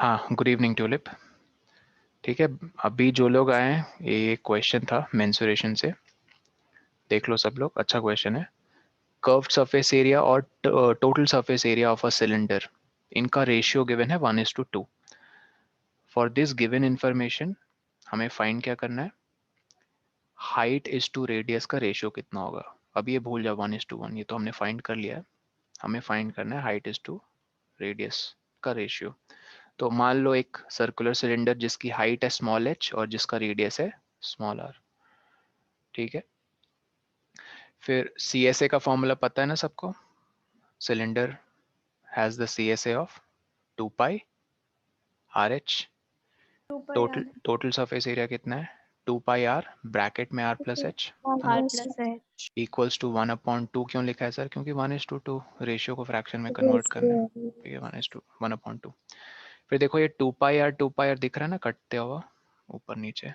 हाँ, good evening tulip. ठीक है, अभी जो लोग आए हैं, ये क्वेश्चन था मेंसुरेशन से, देख लो सब लोग। अच्छा क्वेश्चन है। कर्व्ड सरफेस एरिया और total surface area of a cylinder, इनका रेशियो गिवन है 1:2। फॉर दिस गिवन इंफॉर्मेशन हमें फाइंड क्या करना है, हाइट इज टू रेडियस का रेशियो कितना होगा। अब ये भूल जाओ 1:1, ये तो हमने फाइंड कर लिया है। हमें फाइंड करना है हाइट इज टू रेडियस का रेशियो। तो मान लो एक सर्कुलर सिलेंडर जिसकी हाइट है स्मॉल एच और जिसका रेडियस है स्मॉल आर। ठीक है, फिर सी एस ए का फॉर्मूला पता है ना सबको। Cylinder has the C S A of 2 pi R H. 2 pi total total surface area कितना है, 2 पाई आर, ब्रैकेट में आर प्लस एच है ना, R plus H equals to 1/2। क्यों लिखा है सर, क्योंकि 1:2 रेशियो को फ्रैक्शन में कन्वर्ट करना है। ठीक है, 1:2। फिर देखो ये 2 पाई आर दिख रहा है ना कटते हुआ ऊपर नीचे,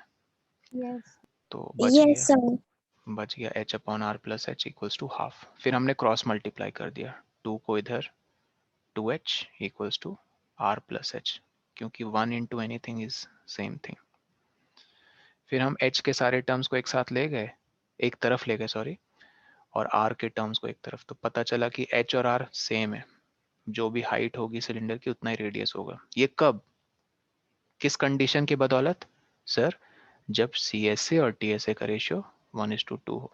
यस तो यस बच गया H upon R plus H equals to half. फिर हमने क्रॉस मल्टीप्लाई कर दिया, 2 को इधर, 2h equals to R plus H, क्योंकि 1 into anything is same thing. फिर हम h के सारे टर्म्स को एक साथ ले गए, एक तरफ ले गए सॉरी, और r के टर्म्स को एक तरफ, तो पता चला कि h और r सेम है। जो भी हाइट होगी सिलेंडर की उतना ही रेडियस होगा। ये कब, किस कंडीशन की बदौलत सर, जब CSA और TSA का रेशियो 1:2 हो।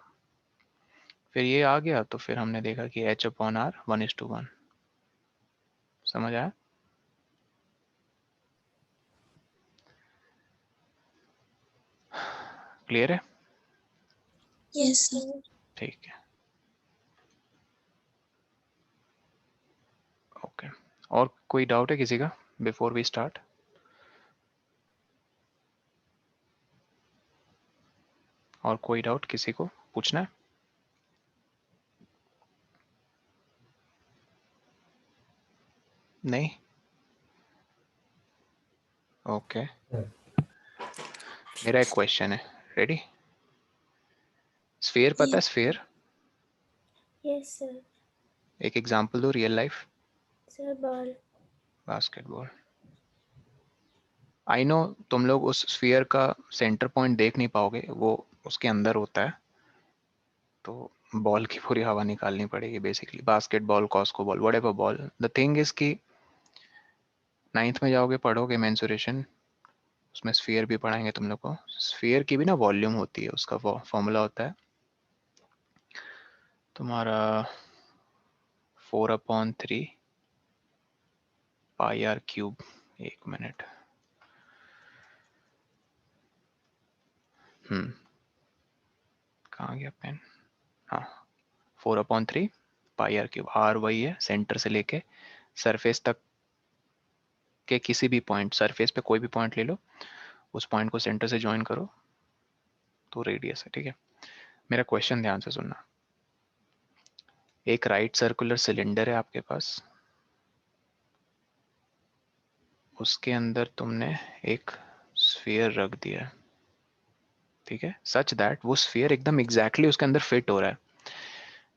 फिर ये आ गया तो फिर हमने देखा कि h अपॉन आर 1:1। समझ आया? क्लियर है? यस ठीक है, ओके। और कोई डाउट है किसी का बिफोर वी स्टार्ट? और कोई डाउट किसी को पूछना है? नहीं, ओके। मेरा एक क्वेश्चन है, रेडी? स्फीयर पता है, स्फीयर? यस सर एक एग्जांपल दो real life. Sir ball basketball. I know तुम लोग उस स्फीयर का सेंटर पॉइंट देख नहीं पाओगे, वो उसके अंदर होता है, तो बॉल की पूरी हवा निकालनी पड़ेगी basically. Basketball, Cosco ball, whatever ball. The thing is कि 9th में जाओगे पढ़ोगे मेंसुरेशन, उसमें स्फीयर भी पढ़ाएंगे तुम लोग को। स्फीयर की भी ना वॉल्यूम होती है, उसका फॉर्मूला होता है तुम्हारा 4/3 पाई आर क्यूब। एक मिनट, कहाँ गया पेन? हाँ, 4/3 पाई आर क्यूब। आर वही है सेंटर से लेके सरफेस तक के किसी भी पॉइंट, सरफेस पे कोई भी पॉइंट ले लो, उस पॉइंट को सेंटर से ज्वाइन करो तो रेडियस है। ठीक है, मेरा क्वेश्चन ध्यान से सुनना। एक राइट सर्कुलर सिलेंडर है आपके पास, उसके अंदर तुमने एक स्फीयर रख दिया है। ठीक है, सच दैट वो स्फीयर एकदम एग्जैक्टली उसके अंदर फिट हो रहा है।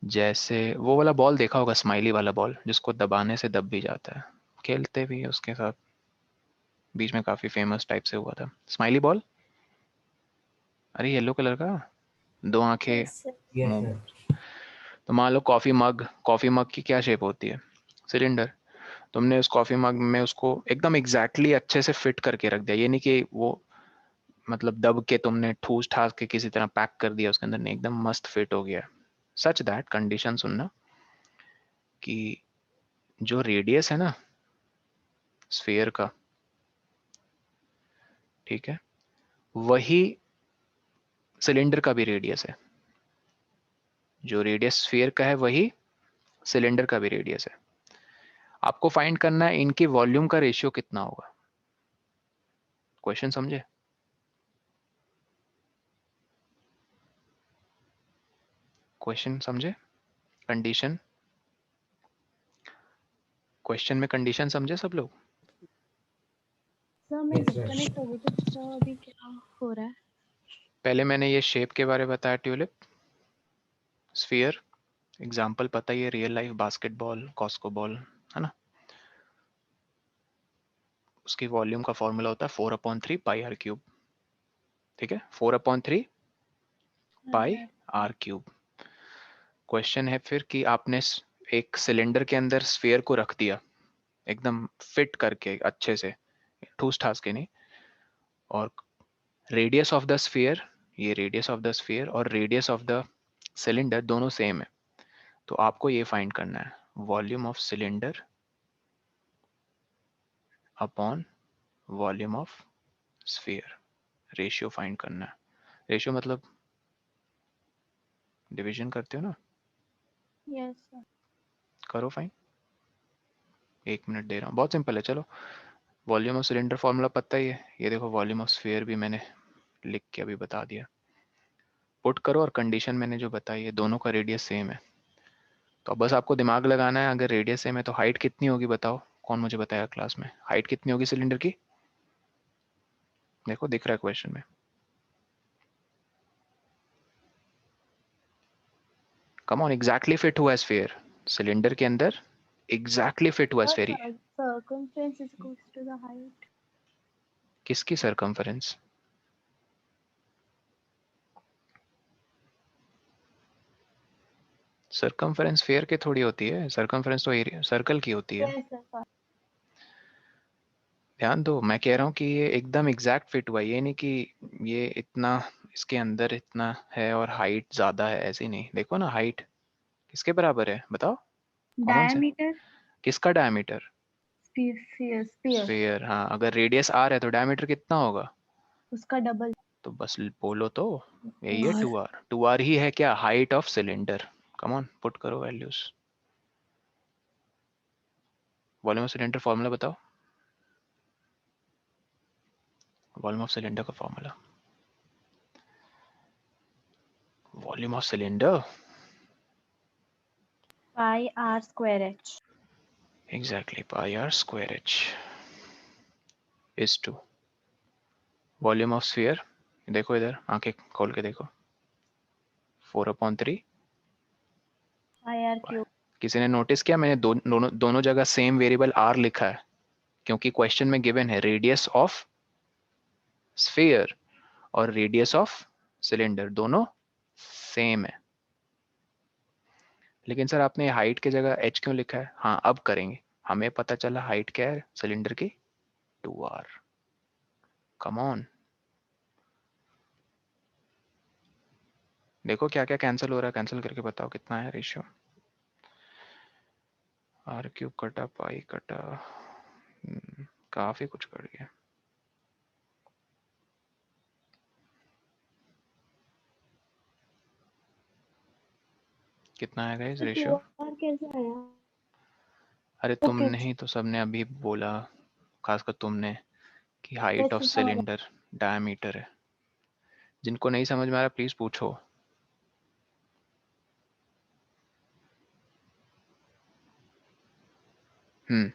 जैसे वो वाला बॉल देखा होगा, स्माइली वाला बॉल, जिसको दबाने से दब भी जाता है, खेलते भी है उसके साथ, बीच में काफी फेमस टाइप से हुआ था स्माइली बॉल। अरे येलो कलर का, दो आंखें, यस सर मुंह। तो मान लो कॉफी मग की क्या शेप होती है, सिलेंडर। तुमने उस कॉफी मग में उसको एकदम एग्जैक्टली अच्छे से फिट करके रख दिया, ये नहीं कि वो मतलब दब के तुमने ठूस ठास के किसी तरह पैक कर दिया उसके अंदर, नहीं, एकदम मस्त फिट हो गया। सच दैट कंडीशन सुनना कि जो रेडियस है ना स्फीयर का, ठीक है, वही सिलेंडर का भी रेडियस है। जो रेडियस स्फीयर का है वही सिलेंडर का भी रेडियस है। आपको फाइंड करना है इनकी वॉल्यूम का रेशियो कितना होगा। क्वेश्चन समझे? क्वेश्चन समझे? कंडीशन, क्वेश्चन में कंडीशन समझे सब लोग? सर मैं डिस्कनेक्ट हो गई थी सर, अभी क्या हो रहा है? पहले मैंने ये शेप के बारे में बताया, ट्यूलिप, स्फीयर, एग्जाम्पल पता ही है, real life basketball, Cosco ball, है ना। उसकी वॉल्यूम का फॉर्मूला होता है 4/3 पाई आर क्यूब, ठीक है, 4/3 पाई आर क्यूब। क्वेश्चन है फिर कि आपने एक सिलेंडर के अंदर स्फीयर को रख दिया एकदम फिट करके अच्छे से, ठूस ठास के नहीं, और रेडियस ऑफ द स्फीयर, ये रेडियस ऑफ द स्फीयर और रेडियस ऑफ द सिलेंडर दोनों सेम है। तो आपको ये फाइंड करना है volume of cylinder upon volume of sphere, ratio find करना है। रेशियो मतलब डिवीजन करते हो ना, यस सर। करो फाइन। 1 मिनट दे रहा हूँ, बहुत सिंपल है। चलो, वॉल्यूम ऑफ सिलेंडर फॉर्मूला पता ही है, ये देखो वॉल्यूम ऑफ स्फीयर भी मैंने लिख के अभी बता दिया। पुट करो और कंडीशन मैंने जो बताई है, दोनों का रेडियस सेम है। तो अब बस आपको दिमाग लगाना है, अगर रेडियस सेम है तो हाइट कितनी होगी बताओ, कौन मुझे बताया क्लास में हाइट कितनी होगी सिलेंडर की? देखो दिख रहा है क्वेश्चन में। कम ऑन, एग्जैक्टली फिट हुआ है स्फीयर सिलेंडर के अंदर, एग्जैक्टली फिट हुआ sphere. Circumference is equals to the height. किसकी सरकमफेरेंस? सरकमफेरेंस स्फीयर की थोड़ी होती है, सरकमफेरेंस तो एरिया सर्कल की होती है। Yes sir. ध्यान दो, मैं कह रहा हूँ कि ये एकदम एग्जैक्ट फिट हुआ है, ये नहीं कि ये इतना इसके अंदर इतना है और हाइट ज्यादा है, ऐसे नहीं। देखो ना हाइट किसके बराबर है बताओ, कॉमन से। Diameter. किसका डायमीटर? Sphere. स्फीयर, हाँ। अगर रेडियस आर है तो डायमीटर कितना होगा? उसका डबल। तो बस बोलो तो, यही है 2r। 2r ही है क्या height of cylinder? Come on, put करो values. Volume of cylinder formula बताओ, वॉल्यूम ऑफ सिलेंडर का फॉर्मूला, volume of cylinder Pi r square h. Exactly pi r square h is to volume of sphere. देखो इधर आंखें खोल के देखो, 4/3। Pi r cube. किसी ने नोटिस किया मैंने दोनों जगह सेम वेरिएबल आर लिखा है, क्योंकि क्वेश्चन में गिवन है रेडियस ऑफ स्फीयर और रेडियस ऑफ सिलेंडर दोनों सेम है। लेकिन सर आपने हाइट की जगह एच क्यों लिखा है? हाँ अब करेंगे, हमें पता चला हाइट क्या है सिलेंडर की, 2r। कम ऑन, देखो क्या क्या कैंसिल हो रहा है, कैंसिल करके बताओ कितना है रेशियो। आर क्यूब कटा पाई कटा, काफी कुछ कर गया। कितना आएगा इस तो रेशियो? 2r कैसे आया? अरे ओके। तुमने ही तो सबने अभी बोला, खासकर तुमने, कि हाइट ऑफ कैसे समझ? सिलेंडर डायमीटर है। जिनको नहीं समझ में आ रहा प्लीज पूछो। हम्म,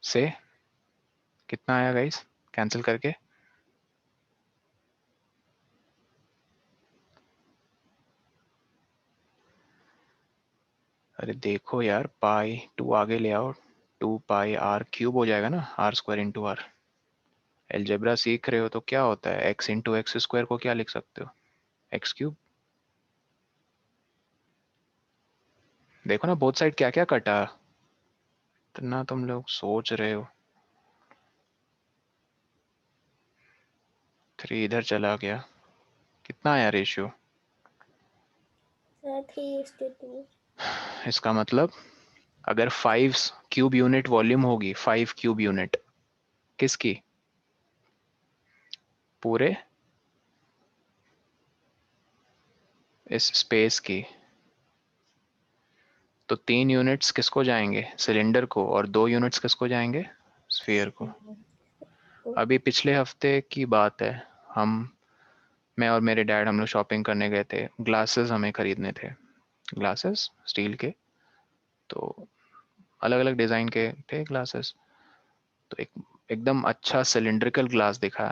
से कितना आया गाइस कैंसिल करके? अरे देखो यार, पाई 2 आगे ले आओ, 2 पाई आर क्यूब हो जाएगा ना, R square into R. Algebra सीख रहे हो तो क्या होता है, एक्स इंटू एक्स स्क्वायर को क्या लिख सकते हो, एक्स क्यूब। देखो ना बोथ साइड क्या क्या कटा, इतना तुम लोग सोच रहे हो। 3 इधर चला गया, कितना आया रेशियो? Sir, 3:2. इसका मतलब अगर 5 क्यूब यूनिट वॉल्यूम होगी, 5 क्यूब यूनिट किसकी, पूरे इस स्पेस की, तो 3 यूनिट्स किसको जाएंगे, सिलेंडर को, और 2 यूनिट्स किसको जाएंगे, स्फीयर को। अभी पिछले हफ्ते की बात है, मैं और मेरे डैड हम लोग शॉपिंग करने गए थे, ग्लासेस हमें खरीदने थे, ग्लासेस स्टील के, तो अलग अलग डिज़ाइन के थे ग्लासेस। तो एकदम अच्छा सिलिंड्रिकल ग्लास दिखा,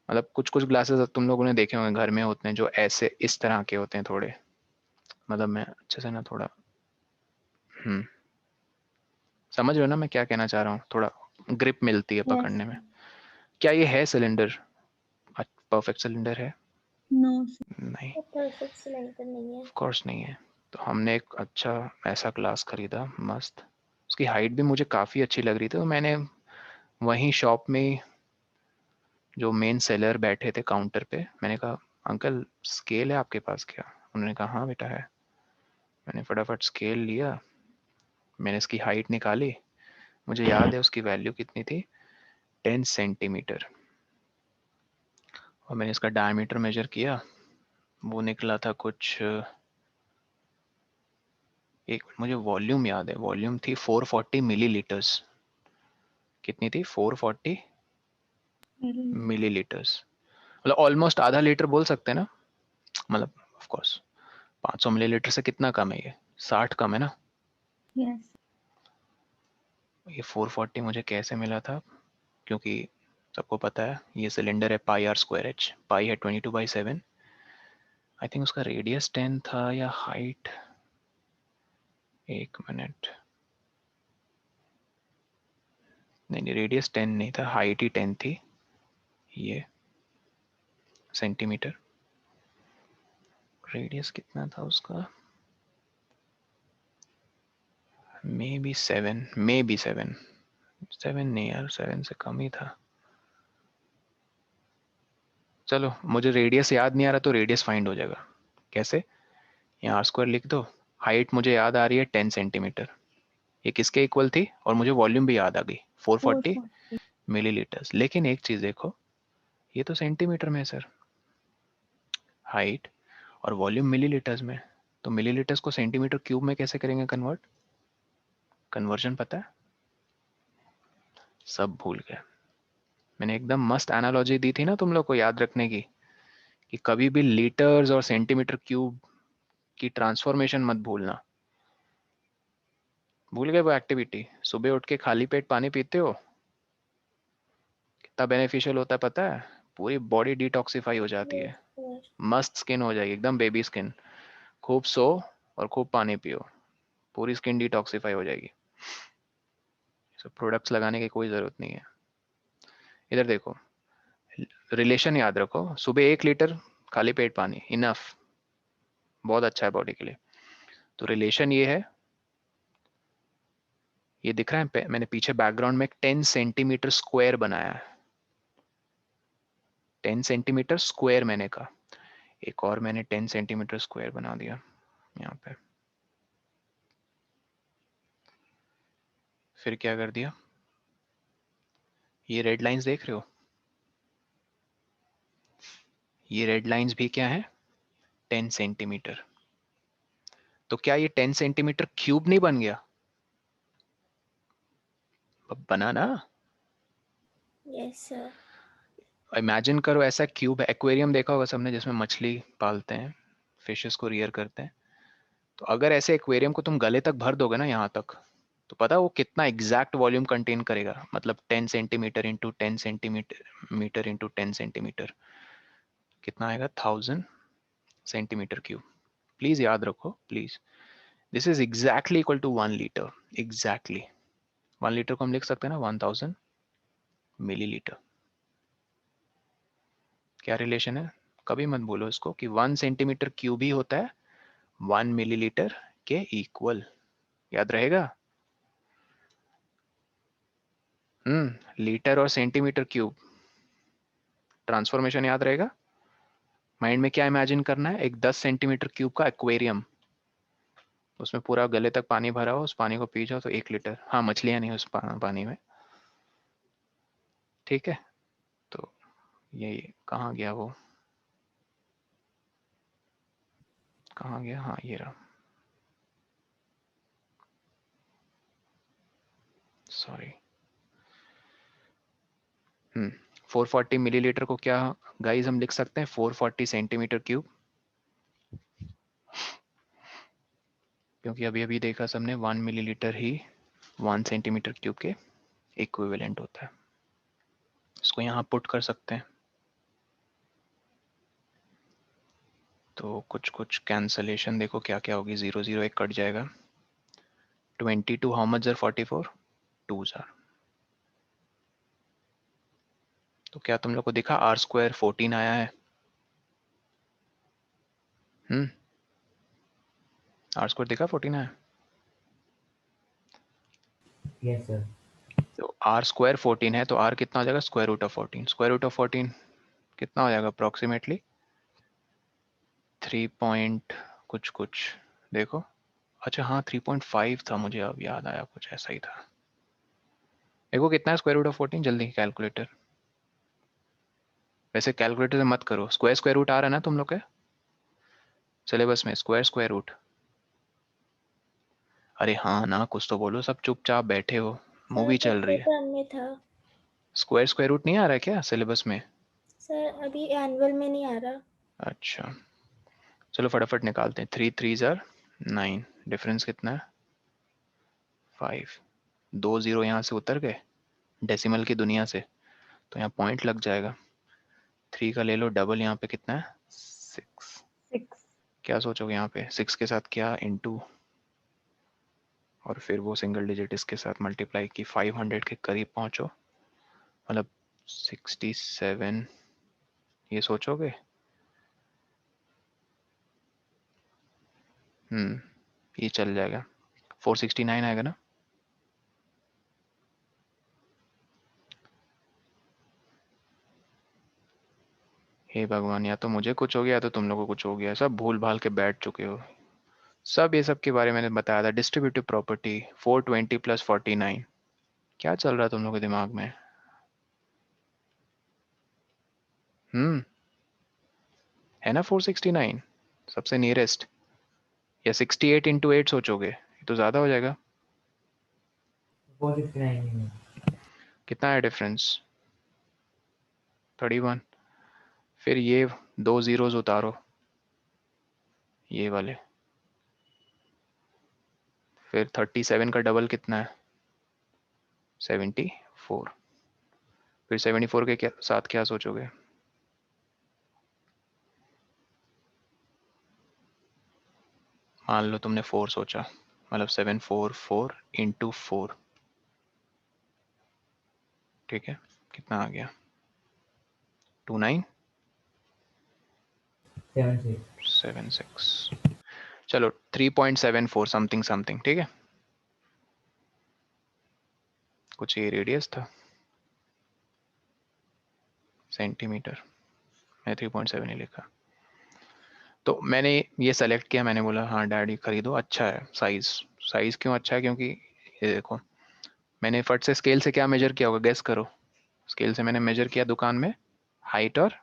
मतलब कुछ कुछ ग्लासेस तुम लोगों ने देखे होंगे घर में होते हैं जो ऐसे इस तरह के होते हैं थोड़े, मतलब मैं अच्छे से ना थोड़ा समझ रहे हो ना मैं क्या कहना चाह रहा हूँ? थोड़ा ग्रिप मिलती है यस पकड़ने में। क्या ये है सिलेंडर? परफेक्ट सिलेंडर है? नो नहीं, परफेक्ट सिलेंडर नहीं है। ऑफ कोर्स नहीं है। तो हमने एक अच्छा ऐसा ग्लास खरीदा मस्त, उसकी हाइट भी मुझे काफ़ी अच्छी लग रही थी, तो मैंने वहीं शॉप में जो मेन सेलर बैठे थे काउंटर पे, मैंने कहा अंकल स्केल है आपके पास क्या? उन्होंने कहा हाँ बेटा है। मैंने फटाफट स्केल लिया, मैंने इसकी हाइट निकाली, मुझे याद है उसकी वैल्यू कितनी थी, 10 सेंटीमीटर। और मैंने इसका डायमीटर मेजर किया, वो निकला था कुछ, एक मिनट, मुझे वॉल्यूम याद है, वॉल्यूम थी 440 मिलीलीटर्स। कितनी थी? 440 मिलीलीटर्स, मतलब ऑलमोस्ट आधा लीटर बोल सकते हैं ना, मतलब ऑफ कोर्स 500 मिलीलीटर से कितना कम है ये? 60 कम है ना। यस ये 440 मुझे कैसे मिला था? क्योंकि सबको पता है ये सिलेंडर है पाई आर स्क्वायर एच, पाई है 22/7। आई थिंक उसका रेडियस 10 था या हाइट, एक मिनट, नहीं नहीं रेडियस 10 नहीं था, हाइट ही 10 थी। ये सेंटीमीटर, रेडियस कितना था उसका? मे बी 7, मे बी 7, 7 नहीं यार, 7 से कम ही था। चलो मुझे रेडियस याद नहीं आ रहा, तो रेडियस फाइंड हो जाएगा कैसे? यहाँ आर स्क्वायर लिख दो, हाइट मुझे याद आ रही है 10 सेंटीमीटर, ये किसके इक्वल थी? और मुझे वॉल्यूम भी याद आ गई 440 440 मिलीलीटर्स। लेकिन एक चीज देखो, ये तो सेंटीमीटर में है सर हाइट, और वॉल्यूम मिलीलीटर्स में, तो मिलीलीटर्स को सेंटीमीटर क्यूब में कैसे करेंगे कन्वर्ट? कन्वर्जन पता है? सब भूल गए। मैंने एकदम मस्त एनालॉजी दी थी ना तुम लोग को याद रखने की, कि कभी भी लीटर्स और सेंटीमीटर क्यूब की ट्रांसफॉर्मेशन मत भूलना। भूल गए वो एक्टिविटी? सुबह उठ के खाली पेट पानी पीते हो, कितना बेनिफिशियल होता है पता है? पूरी बॉडी डिटॉक्सिफाई हो जाती है, यस मस्त स्किन हो जाएगी एकदम बेबी स्किन। खूब सो और खूब पानी पियो, पूरी स्किन डिटॉक्सिफाई हो जाएगी। सब प्रोडक्ट्स लगाने की कोई ज़रूरत नहीं है। इधर देखो, रिलेशन याद रखो, सुबह 1 लीटर खाली पेट पानी इनफ, बहुत अच्छा है बॉडी के लिए। तो रिलेशन ये है, ये दिख रहा है मैंने पीछे बैकग्राउंड में 10 सेंटीमीटर स्क्वायर बनाया है, 10 सेंटीमीटर स्क्वायर मैंने कहा, एक और मैंने 10 सेंटीमीटर स्क्वायर बना दिया यहाँ पे। फिर क्या कर दिया, ये रेड लाइंस देख रहे हो, ये रेड लाइंस भी क्या है? 10 सेंटीमीटर। तो क्या ये 10 सेंटीमीटर क्यूब नहीं बन गया? बना ना। यस सर इमेजिन करो ऐसा क्यूब है, एक्वेरियम देखा होगा सबने जिसमें मछली पालते हैं, फिशेस को रियर करते हैं। तो अगर ऐसे एक्वेरियम को तुम गले तक भर दोगे ना यहाँ तक, तो पता है वो कितना एग्जैक्ट वॉल्यूम कंटेन करेगा? मतलब 10 centimetre into 10 centimetre into 10 centimetre, कितना आएगा? 1000 सेंटीमीटर क्यूब। प्लीज याद रखो please, this is exactly equal to 1 litre, exactly. 1 litre को हम लिख सकते हैं ना 1000 मिलीलीटर। क्या रिलेशन है? कभी मत भूलो इसको कि 1 सेंटीमीटर क्यूब ही होता है 1 मिलीलीटर के इक्वल, याद रहेगा? लीटर और सेंटीमीटर क्यूब ट्रांसफॉर्मेशन याद रहेगा? माइंड में क्या इमेजिन करना है? एक 10 सेंटीमीटर क्यूब का एक्वेरियम, उसमें पूरा गले तक पानी भरा हो, उस पानी को पी जाओ तो 1 लीटर, हाँ मछलियां नहीं उस पानी में, ठीक है? तो ये कहाँ गया वो, कहाँ गया, हाँ ये रहा, सॉरी। 440 मिलीलीटर को क्या गाइस हम लिख सकते हैं? 440 सेंटीमीटर क्यूब, क्योंकि अभी अभी देखा सबने 1 मिलीलीटर ही 1 सेंटीमीटर क्यूब के इक्विवेलेंट होता है। इसको यहाँ पुट कर सकते हैं, तो कुछ कुछ कैंसलेशन देखो क्या क्या होगी, 0 0 एक कट जाएगा, 22 how much are 44? 2s are. तो क्या तुम लोग को दिखा आर स्क्वायर 14 आया है? आर स्क्वायर दिखा 14 आया? Yes sir. तो आर स्क्वायर 14 है तो आर कितना हो जाएगा? Square root of 14। Square root of 14 कितना हो जाएगा अप्रोक्सीमेटली? 3 पॉइंट कुछ कुछ, देखो। अच्छा हाँ 3.5 था, मुझे अब याद आया, कुछ ऐसा ही था। देखो कितना है स्क्वायर रूट ऑफ 14, जल्दी कैलकुलेटर। वैसे कैलकुलेटर से मत करो, स्क्वायर स्क्वायर रूट आ रहा है ना तुम लोग के सिलेबस में? Square square root. अरे हाँ ना, कुछ तो बोलो, सब चुपचाप बैठे हो, मूवी चल रही है। टर्म में था स्क्वायर स्क्वायर रूट नहीं आ रहा है क्या सिलेबस में? सर, अभी एनुअल में नहीं आ रहा। अच्छा चलो फटाफट निकालते हैं। 3 3 जार 9, डिफरेंस कितना है? 5। 2 0 यहाँ से उतर गए डेसिमल की दुनिया से, तो यहाँ पॉइंट लग जाएगा। 3 का ले लो डबल, यहाँ पे कितना है? 6। 6। क्या सोचोगे यहाँ पे? 6 के साथ क्या इंटू, और फिर वो सिंगल डिजिट इसके साथ मल्टीप्लाई की 500 के करीब पहुंचो, मतलब 67। ये सोचोगे? ये चल जाएगा। 469 आएगा ना? हे भगवान, या तो मुझे कुछ हो गया या तो तुम लोगों को कुछ हो गया, सब भूल भाल के बैठ चुके हो। सब ये सब के बारे में मैंने बताया था। डिस्ट्रीब्यूटिव प्रॉपर्टी 420 प्लस 49, क्या चल रहा है तुम लोगों के दिमाग में? है ना 469 सबसे नियरेस्ट, या 68 इंटू 8 सोचोगे? ये तो ज़्यादा हो जाएगा। 469 कितना है डिफरेंस? 31। फिर ये 2 जीरोज उतारो, ये वाले। फिर 37 का डबल कितना है? 74। फिर 74 के साथ क्या सोचोगे? मान लो तुमने 4 सोचा, मतलब 744 इंटू 4, ठीक है? कितना आ गया? 29 76। चलो 3.74 समथिंग समथिंग, ठीक है? कुछ ये रेडियस था सेंटीमीटर, मैं 3.7 ही लिखा। तो मैंने ये सेलेक्ट किया, मैंने बोला हाँ डैडी खरीदो, अच्छा है साइज। साइज क्यों अच्छा है? क्योंकि ये देखो, मैंने फट से स्केल से क्या मेजर किया होगा, गेस करो। स्केल से मैंने मेजर किया दुकान में हाइट और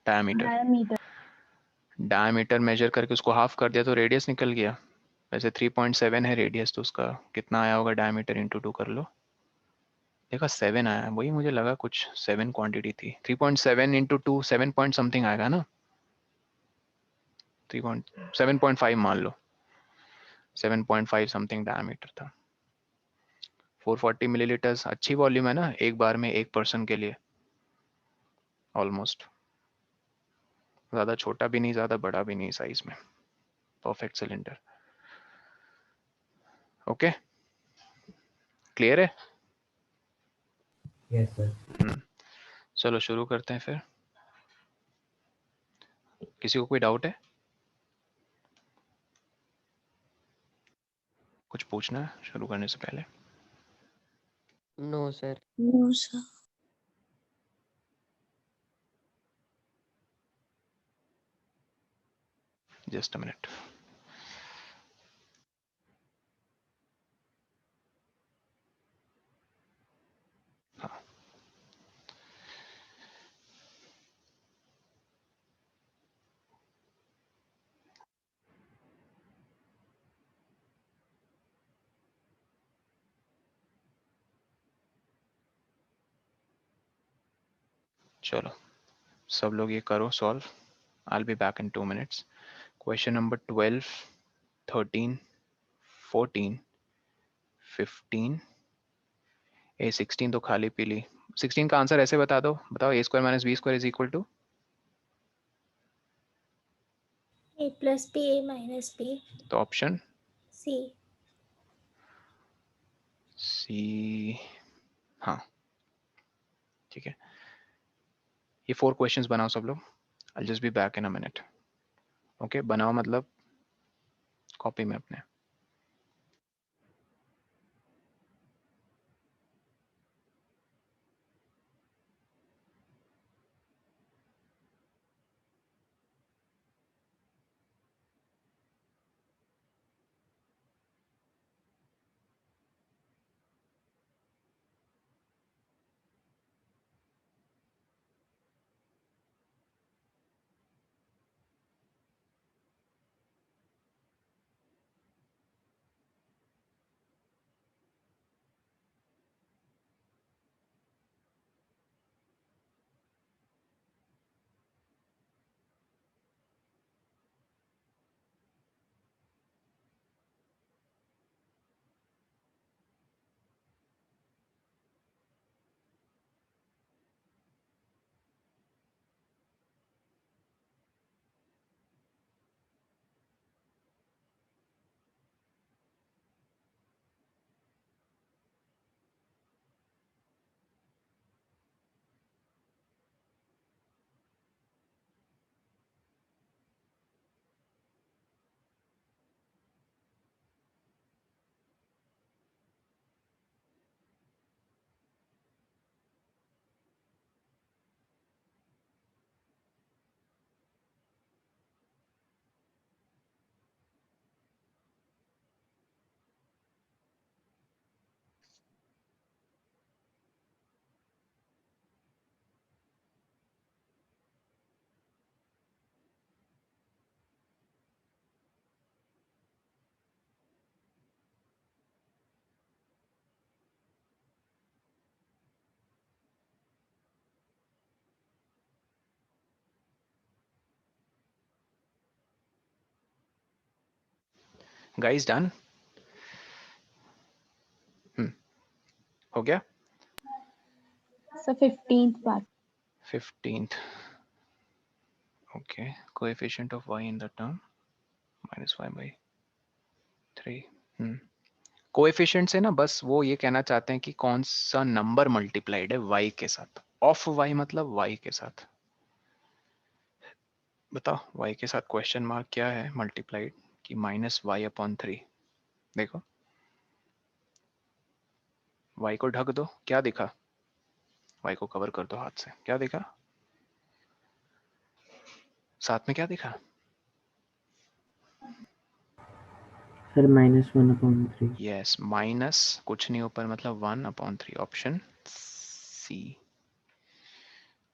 डायमीटर। डायमीटर। डायमीटर मेजर करके उसको हाफ कर दिया तो रेडियस निकल गया। वैसे 3.7 है रेडियस, तो उसका कितना आया होगा? डायमीटर इंटू 2 कर लो, देखा 7 आया। वही मुझे लगा कुछ 7 क्वांटिटी थी। 3.7 इंटू 2 7 पॉइंट समथिंग आएगा ना? 7.5 मान लो, 7.5 समथिंग डायमीटर था। 440 मिलीलीटर्स अच्छी वॉल्यूम है ना, एक बार में एक पर्सन के लिए ऑलमोस्ट। ज़्यादा छोटा भी नहीं, ज़्यादा बड़ा भी नहीं साइज में, परफेक्ट सिलेंडर। ओके, क्लियर है? Yes sir. चलो शुरू करते हैं फिर। किसी को कोई डाउट है? कुछ पूछना है शुरू करने से पहले? No sir. No sir. Just a minute. हाँ, चलो सब लोग ये करो solve. I will be back in 2 minutes. Question number 12, 13, 14, 15, 16 तो खाली पीली। 16 का आंसर ऐसे बता दो, बताओ। A square minus B square is equal to A plus B, A minus B, तो ऑप्शन C. सी, हाँ ठीक है। ये 4 क्वेश्चंस बनाओ सब लोग। I'll just be back in a minute. Okay बनाओ मतलब कॉपी में अपने। Guys done? हो गया? So 15th part. 15th. Okay, coefficient of y in the term minus y by 3. Coefficient से ना बस वो ये कहना चाहते हैं कि कौन सा नंबर मल्टीप्लाइड है y के साथ। ऑफ y मतलब y के साथ। बताओ y के साथ क्वेश्चन मार्क क्या है मल्टीप्लाइड कि माइनस वाई अपॉन 3। देखो y को ढक दो, क्या दिखा? y को कवर कर दो हाथ से, क्या दिखा? साथ में क्या दिखा? सर -1/3। यस, माइनस कुछ नहीं ऊपर मतलब 1/3, ऑप्शन सी।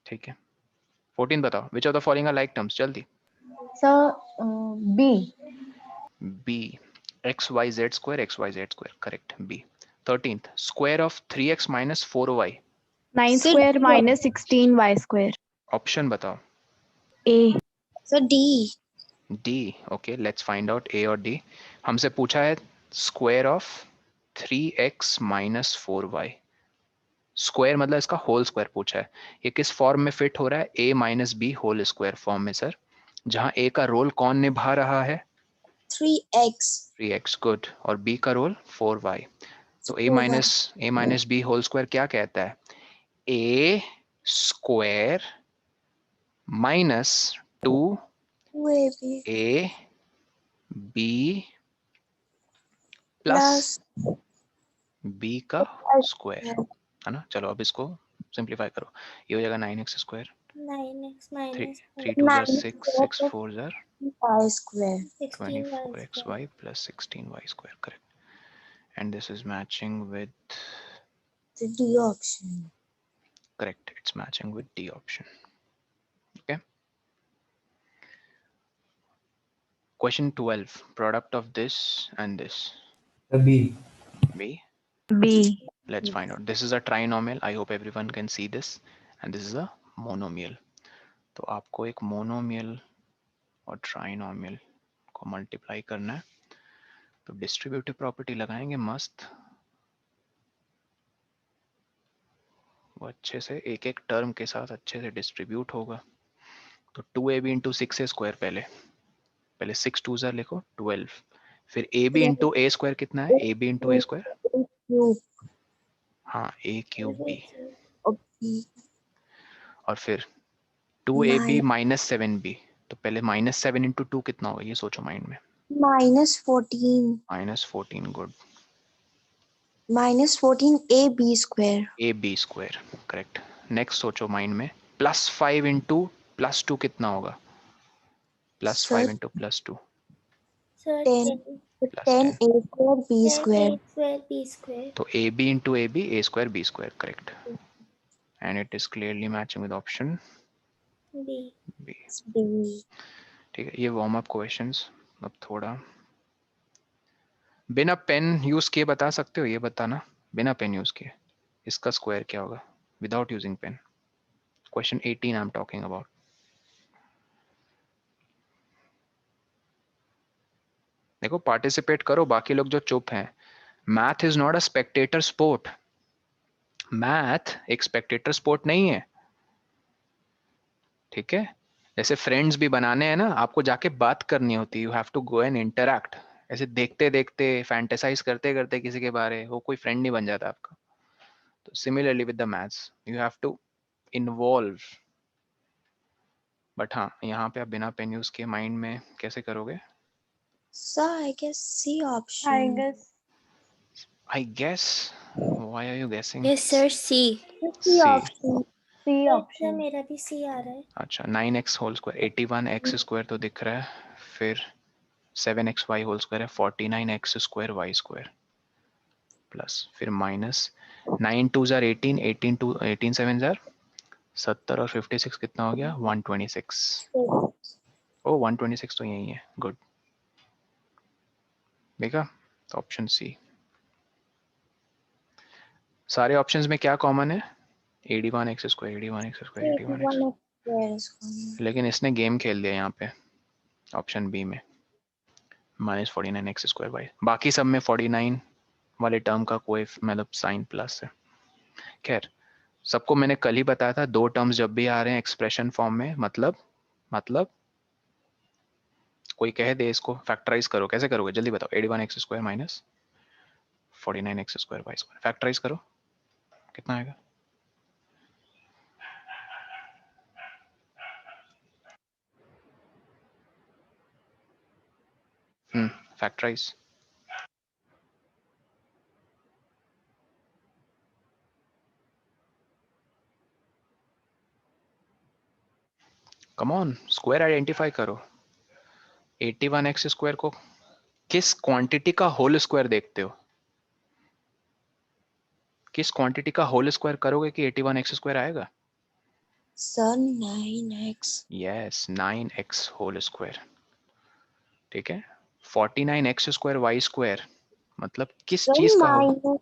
ठीक है। 14 बताओ, which of the following are like terms, जल्दी। So B. b, xyz square, xyz square, correct, b। 13th, square of 3x minus 4y, 9 So square minus 16y square. Option बताओ। A. so D. d, okay let's find out a और d। हमसे पूछा है square of 3x minus 4y, square मतलब इसका whole square पूछा है। ये किस फॉर्म में फिट हो रहा है? a minus B whole square form में सर, जहां a का रोल कौन निभा रहा है? 3x 3x, good. और b का रोल 4y। तो a 4y minus B whole square क्या कहता है? a square minus 2ab a b plus plus b का स्क्वायर, है ना। चलो अब इसको सिंप्लीफाई करो, ये हो जाएगा 9x square, 9x 3 minus 3 2 jar 9 6, square 6 plus 4 jar y square. 16y square. 24xy plus 16y square, correct. And this is matching with, The D option. correct, it's matching with D option. Okay. Question 12, product of this and this. B। B. B. Let's find out. This is a trinomial. I hope everyone can see this. And this is a monomial. तो आपको एक monomial और trinomial को multiply करना है। तो distributive property लगाएंगे मस्त, वो अच्छे से एक एक टर्म के साथ अच्छे से डिस्ट्रीब्यूट होगा। तो 2ab इंटू 6 स्क्वायर पहले, पहले 6 2 ज़ा लिखो 12, फिर A B into A square कितना है, A B into A square, cube हाँ ए क्यूब बी, ओके और फिर 2ab नाइन माइनस 7b, तो पहले -7 इंटू 2 कितना होगा ये सोचो माइंड में, -14 -14, good, -14 A B square A B square, correct. Next सोचो माइंड में, +5 इंटू +2 कितना होगा, +5 sir into +2 sir 10 +10, 10 A square B 10 square a square b square तो A B into A B A square B square, correct, and it is clearly matching with option b B. B ठीक है, ये warm up questions. अब थोड़ा बिना pen use किए बता सकते हो, ये बताना, बिना पेन यूज किए इसका स्क्वायर क्या होगा without using pen. Question 18 I am talking about. देखो पार्टिसिपेट करो, बाकी लोग जो चुप हैं। Math is not a spectator sport, math एक स्पेक्टेटर स्पोर्ट नहीं है, ठीक है। जैसे फ्रेंड्स भी बनाने हैं ना, आपको जाके बात करनी होती है, you have to go and interact. ऐसे देखते देखते फैंटेसाइज करते करते किसी के बारे वो कोई फ्रेंड नहीं बन जाता आपका। तो similarly with the maths you have to involve, but हाँ यहाँ पे आप बिना पेन यूज किए माइंड में कैसे करोगे। Sir I guess C I option guess I guess, why are you guessing. Yes, sir. C. C C, option C sir option मेरा भी C आ रहा है। अच्छा 9x whole square 81x square तो दिख रहा है, फिर 7xy होल स्क्वायर है 49x square Y square, plus फिर माइनस 9 2 जार 18, 18 टू 18 7 जार 70 और 56 कितना हो गया 126। ओ 126 तो यही है, गुड, देखा। तो ऑप्शन सी। सारे ऑप्शंस में क्या कॉमन है, 81x square 81x square 81x, 81 square इसको लेकिन इसने गेम खेल दिया यहाँ पे ऑप्शन बी में, -49x स्क्वायर वाई, बाकी सब में 49 वाले टर्म का कोई मतलब साइन प्लस है। खैर सबको मैंने कल ही बताया था, दो टर्म्स जब भी आ रहे हैं एक्सप्रेशन फॉर्म में, मतलब कोई कह दे इसको फैक्टराइज करो, कैसे करोगे जल्दी बताओ, 81x square minus 49x square Y square, factorise करो कितना आएगा। Factorise, come on, square identify करो। 81x स्क्वायर को किस क्वांटिटी का होल स्क्वायर देखते हो, किस क्वांटिटी का होल स्क्वायर करोगे कि 81x स्क्वायर आएगा। Sir 9x yes 9x whole square, ठीक है। 49x स्क्वायर वाई स्क्वायर मतलब किस सर चीज का हो,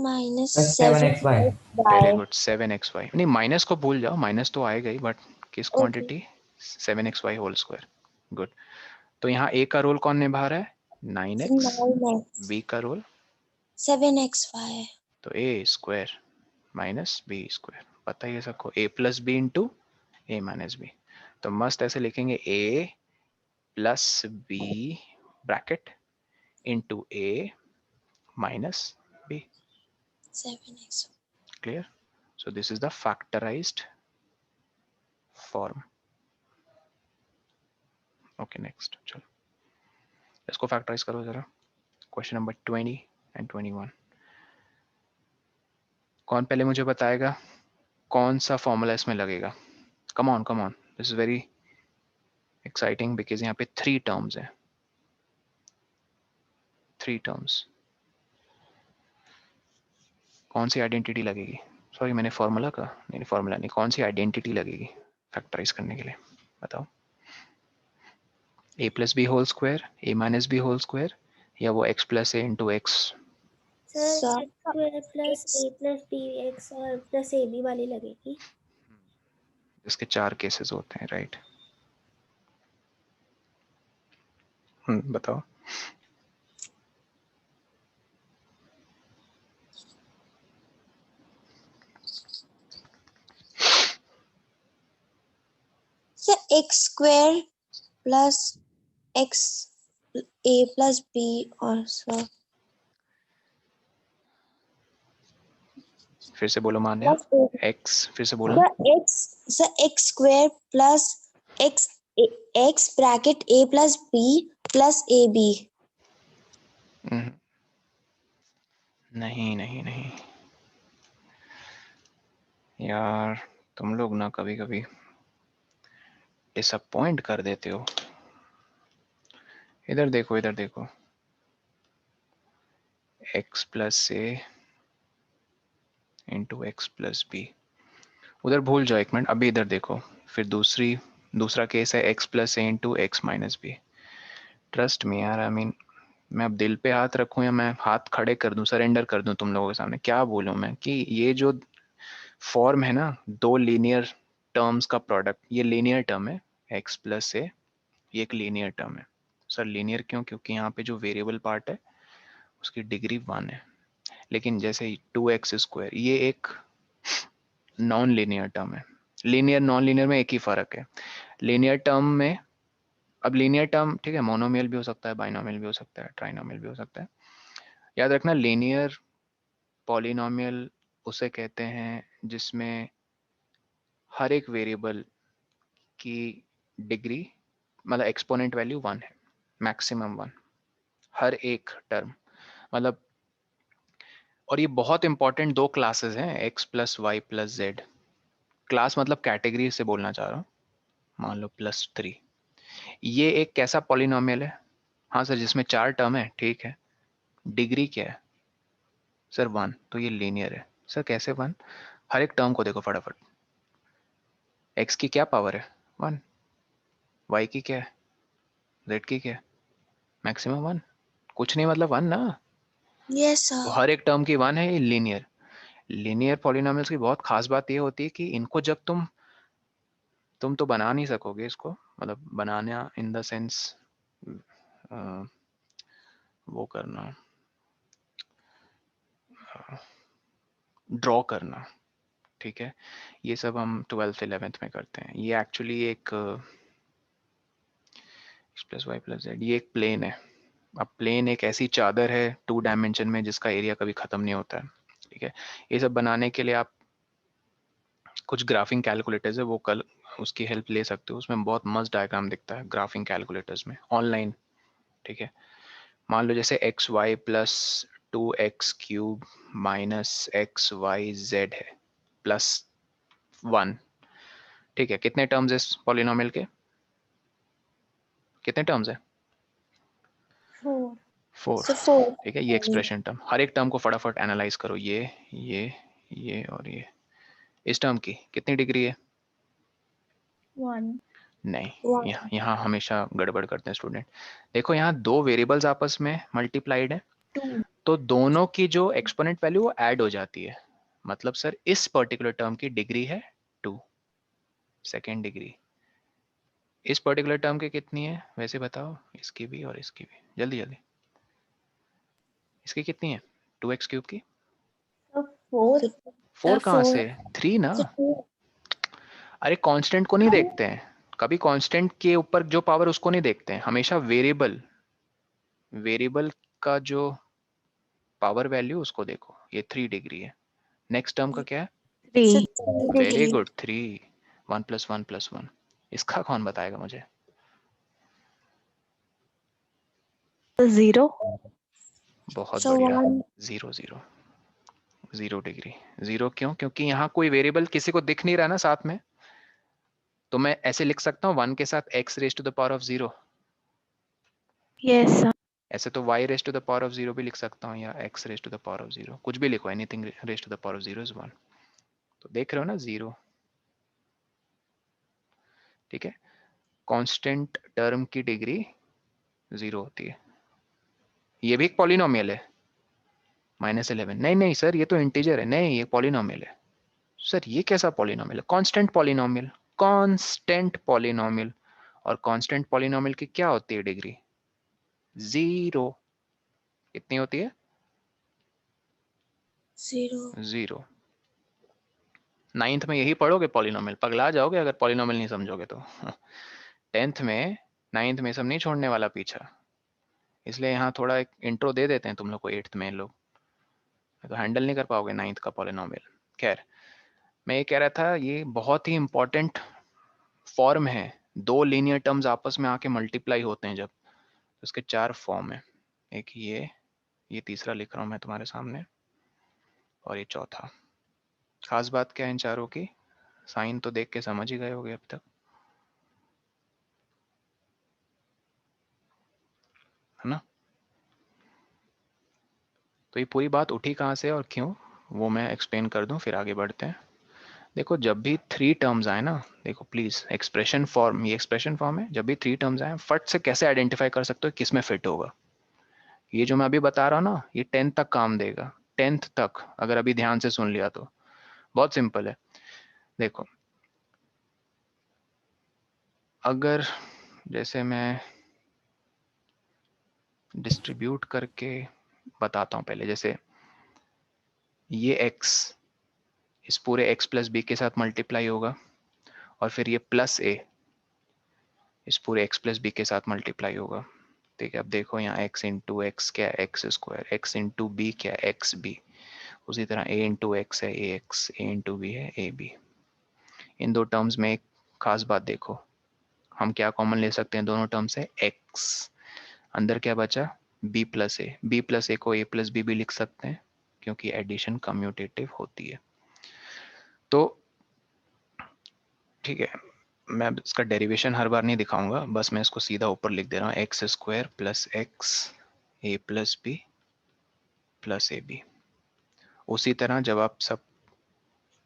minus Seven 7 XY. Very bye good 7xy, नहीं माइनस को भूल जाओ, माइनस तो आएगा ही, बट किस okay quantity 7xy whole square, good. तो यहाँ a का रोल कौन निभा रहा है 9x, 9x b का रोल 7xy तो a square minus B square, पता ही है सबको, a plus B into A minus B, तो मस्त ऐसे लिखेंगे a plus B bracket into A minus B, 7x clear, so this is the factorized form, okay next चलो इसको फैक्टराइज करो जरा, क्वेश्चन नंबर 20 एंड 21। कौन पहले मुझे बताएगा कौन सा फॉर्मूला इसमें लगेगा, come on this is very exciting because यहाँ पे 3 टर्म्स हैं, 3 टर्म्स, कौन सी आइडेंटिटी लगेगी, सॉरी मैंने फॉर्मूला का नहीं, फॉर्मूला नहीं, कौन सी आइडेंटिटी लगेगी फैक्टराइज करने के लिए बताओ, a plus b whole square a minus B whole square या वो x plus a into x, sir sir x square plus a plus bx और plus ab वाली लगेगी। इसके 4 केसेस होते हैं राइट। बताओ sir x square plus x a plus b also फिर से बोलो मान्या, plus a. x फिर से बोलो। The x square plus x bracket a plus b plus ab. नहीं नहीं नहीं यार, तुम लोग ना कभी कभी डिसअपॉइंट कर देते हो। इधर देखो, इधर देखो, x plus a into x plus B, उधर भूल जाओ एक मिनट, अभी इधर देखो। फिर दूसरा केस है x plus a into x minus b. Trust me यार, आई मीन मैं अब दिल पे हाथ रखूं या मैं हाथ खड़े कर दूं, सरेंडर कर दूं तुम लोगों के सामने, क्या बोलूं मैं कि ये जो फॉर्म है ना, दो लीनियर टर्म्स का प्रोडक्ट, ये लीनियर टर्म है x प्लस ए, ये एक लीनियर टर्म है। सर लीनियर क्यों? क्योंकि यहाँ पे जो वेरिएबल पार्ट है उसकी डिग्री 1 है। लेकिन जैसे 2x स्क्वायर, ये एक नॉन लीनियर टर्म है। लीनियर नॉन लीनियर में एक ही फर्क है। लीनियर टर्म में, अब लीनियर टर्म ठीक है, मोनोमियल भी हो सकता है, बाइनोमियल भी हो सकता है, ट्राइनोमियल भी हो सकता है। याद रखना, लीनियर पॉलिनोमियल उसे कहते हैं जिसमें हर एक वेरिएबल की डिग्री, मतलब एक्सपोनेंट वैल्यू 1 है, मैक्सिमम 1, हर एक टर्म, मतलब। और ये बहुत इंपॉर्टेंट दो क्लासेस हैं, X plus Y plus Z. Class मतलब कैटेगरी से बोलना चाह रहा हूँ। मान लो +3, ये एक कैसा पॉलिनोमियल है? हाँ सर, जिसमें 4 टर्म है, ठीक है। डिग्री क्या है सर? 1, तो ये लीनियर है। सर कैसे 1? हर एक टर्म को देखो फटाफट। एक्स की क्या पावर है? 1। वाई की क्या है? जेड की क्या है? मैक्सिमम 1। कुछ नहीं, मतलब 1 ना। Yes sir. तो हर एक टर्म की 1 है, ये लीनियर। लीनियर पॉलिनोमियल्स की बहुत खास बात ये होती है कि इनको जब तुम तो बना नहीं सकोगे इसको, मतलब बनाना इन द सेंस वो करना, ड्रॉ करना, ठीक है। ये सब हम 12th 11th में करते हैं। ये एक्चुअली एक x plus Y plus Z, ये एक प्लेन है। अब प्लेन एक ऐसी चादर है 2 डायमेंशन में जिसका एरिया कभी खत्म नहीं होता है, ठीक है। ये सब बनाने के लिए आप कुछ ग्राफिंग कैलकुलेटर्स है, वो कल उसकी हेल्प ले सकते हो। उसमें बहुत मस्त डायग्राम दिखता है ग्राफिंग कैलकुलेटर्स में, ऑनलाइन, ठीक है। मान लो जैसे X Y plus 2x cube minus X Y Z है प्लस 1, ठीक है। कितने टर्म्स है इस पॉलिनोमियल के? कितने टर्म्स है? 4. 4, So 4. ठीक है। ये एक्सप्रेशन टर्म, हर एक टर्म को फटाफट एनालाइज करो। ये और ये। इस टर्म की कितनी डिग्री है? 1. नहीं, 1. यहाँ हमेशा गड़बड़ करते हैं स्टूडेंट। देखो यहाँ दो वेरिएबल्स आपस में मल्टीप्लाइड है, 2. तो दोनों की जो एक्सपोनेंट वैल्यू वो ऐड हो जाती है। मतलब सर इस पर्टिकुलर टर्म की डिग्री है 2, सेकेंड डिग्री। इस पर्टिकुलर टर्म की कितनी है वैसे बताओ? इसकी भी और इसकी भी, जल्दी जल्दी। इसकी कितनी है 2x क्यूब की? So 4. 4 कहाँ 4. से? 3 ना। So 2. अरे कांस्टेंट को नहीं देखते हैं कभी, कांस्टेंट के ऊपर जो पावर उसको नहीं देखते हैं, हमेशा वेरिएबल का जो पावर वैल्यू उसको देखो। ये 3 डिग्री है। नेक्स्ट टर्म का क्या है? 3. So 3 very degree. गुड, 3। 1 + 1 + 1। इसका कौन बताएगा मुझे? 0. बहुत So बढ़िया। 1. 0 0 0 डिग्री। 0 क्यों? क्योंकि यहाँ कोई वेरिएबल किसी को दिख नहीं रहा ना साथ में, तो मैं ऐसे लिख सकता हूँ 1 के साथ x⁻⁴। Yes sir. ऐसे तो y⁻⁴ भी लिख सकता हूँ, या x⁻⁴, कुछ भी लिखो, एनीथिंग ⁻⁴ इज 1। तो देख रहे हो ना 0, ठीक है। कांस्टेंट टर्म की डिग्री 0 होती है। ये भी एक पॉलिनोमियल है, -11। नहीं नहीं सर, ये तो इंटीजर है। नहीं, ये पॉलिनोमियल है। सर ये कैसा पॉलिनोमियल है? Constant polynomial, constant polynomial. और कांस्टेंट पॉलिनोमियल की क्या होती है डिग्री? 0। कितनी होती है? 0. 0। 9th में यही पढ़ोगे पॉलिनोमियल, पगला जाओगे अगर पॉलिनोमियल नहीं समझोगे तो। 10th में 9th में सब नहीं छोड़ने वाला पीछा, इसलिए यहाँ थोड़ा एक इंट्रो दे देते हैं तुम लोग को 8th में लोग, तो हैंडल नहीं कर पाओगे 9th का पॉलिनोमियल। खैर मैं ये कह रहा था ये बहुत ही इंपॉर्टेंट फॉर्म है, दो लीनियर टर्म्स आपस में आके मल्टीप्लाई होते हैं जब, तो इसके 4 फॉर्म है, एक ये तीसरा लिख रहा हूँ मैं तुम्हारे सामने, और ये चौथा। खास बात क्या है इन चारों की, साइन तो देख के समझ ही गए होगे अब तक, है ना। तो ये पूरी बात उठी कहाँ से और क्यों, वो मैं एक्सप्लेन कर दूं फिर आगे बढ़ते हैं। देखो जब भी 3 टर्म्स आए ना, देखो प्लीज एक्सप्रेशन फॉर्म, ये एक्सप्रेशन फॉर्म है, जब भी 3 टर्म्स आए फट से कैसे आइडेंटिफाई कर सकते हो किस में फिट होगा। ये जो मैं अभी बता रहा हूँ ना, ये 10th तक काम देगा, 10th तक अगर अभी ध्यान से सुन लिया तो बहुत सिंपल है। देखो अगर जैसे मैं डिस्ट्रीब्यूट करके बताता हूँ पहले, जैसे ये x इस पूरे x प्लस बी के साथ मल्टीप्लाई होगा, और फिर ये प्लस a इस पूरे x प्लस बी के साथ मल्टीप्लाई होगा। ठीक है, अब देखो यहाँ x इंटू एक्स क्या है X square, x into B क्या है एक्स बी, उसी तरह a इंटू एक्स है ए एक्स, a इंटू बी है ए बी। इन दो टर्म्स में एक खास बात देखो, हम क्या कॉमन ले सकते हैं दोनों टर्म से, x, अंदर क्या बचा b plus A, B plus ए को a प्लस बी भी लिख सकते हैं क्योंकि एडिशन कम्यूटेटिव होती है। तो ठीक है, मैं इसका डेरिवेशन हर बार नहीं दिखाऊंगा, बस मैं इसको सीधा ऊपर लिख दे रहा हूँ, X square plus X A plus B plus A B. उसी तरह जब आप सब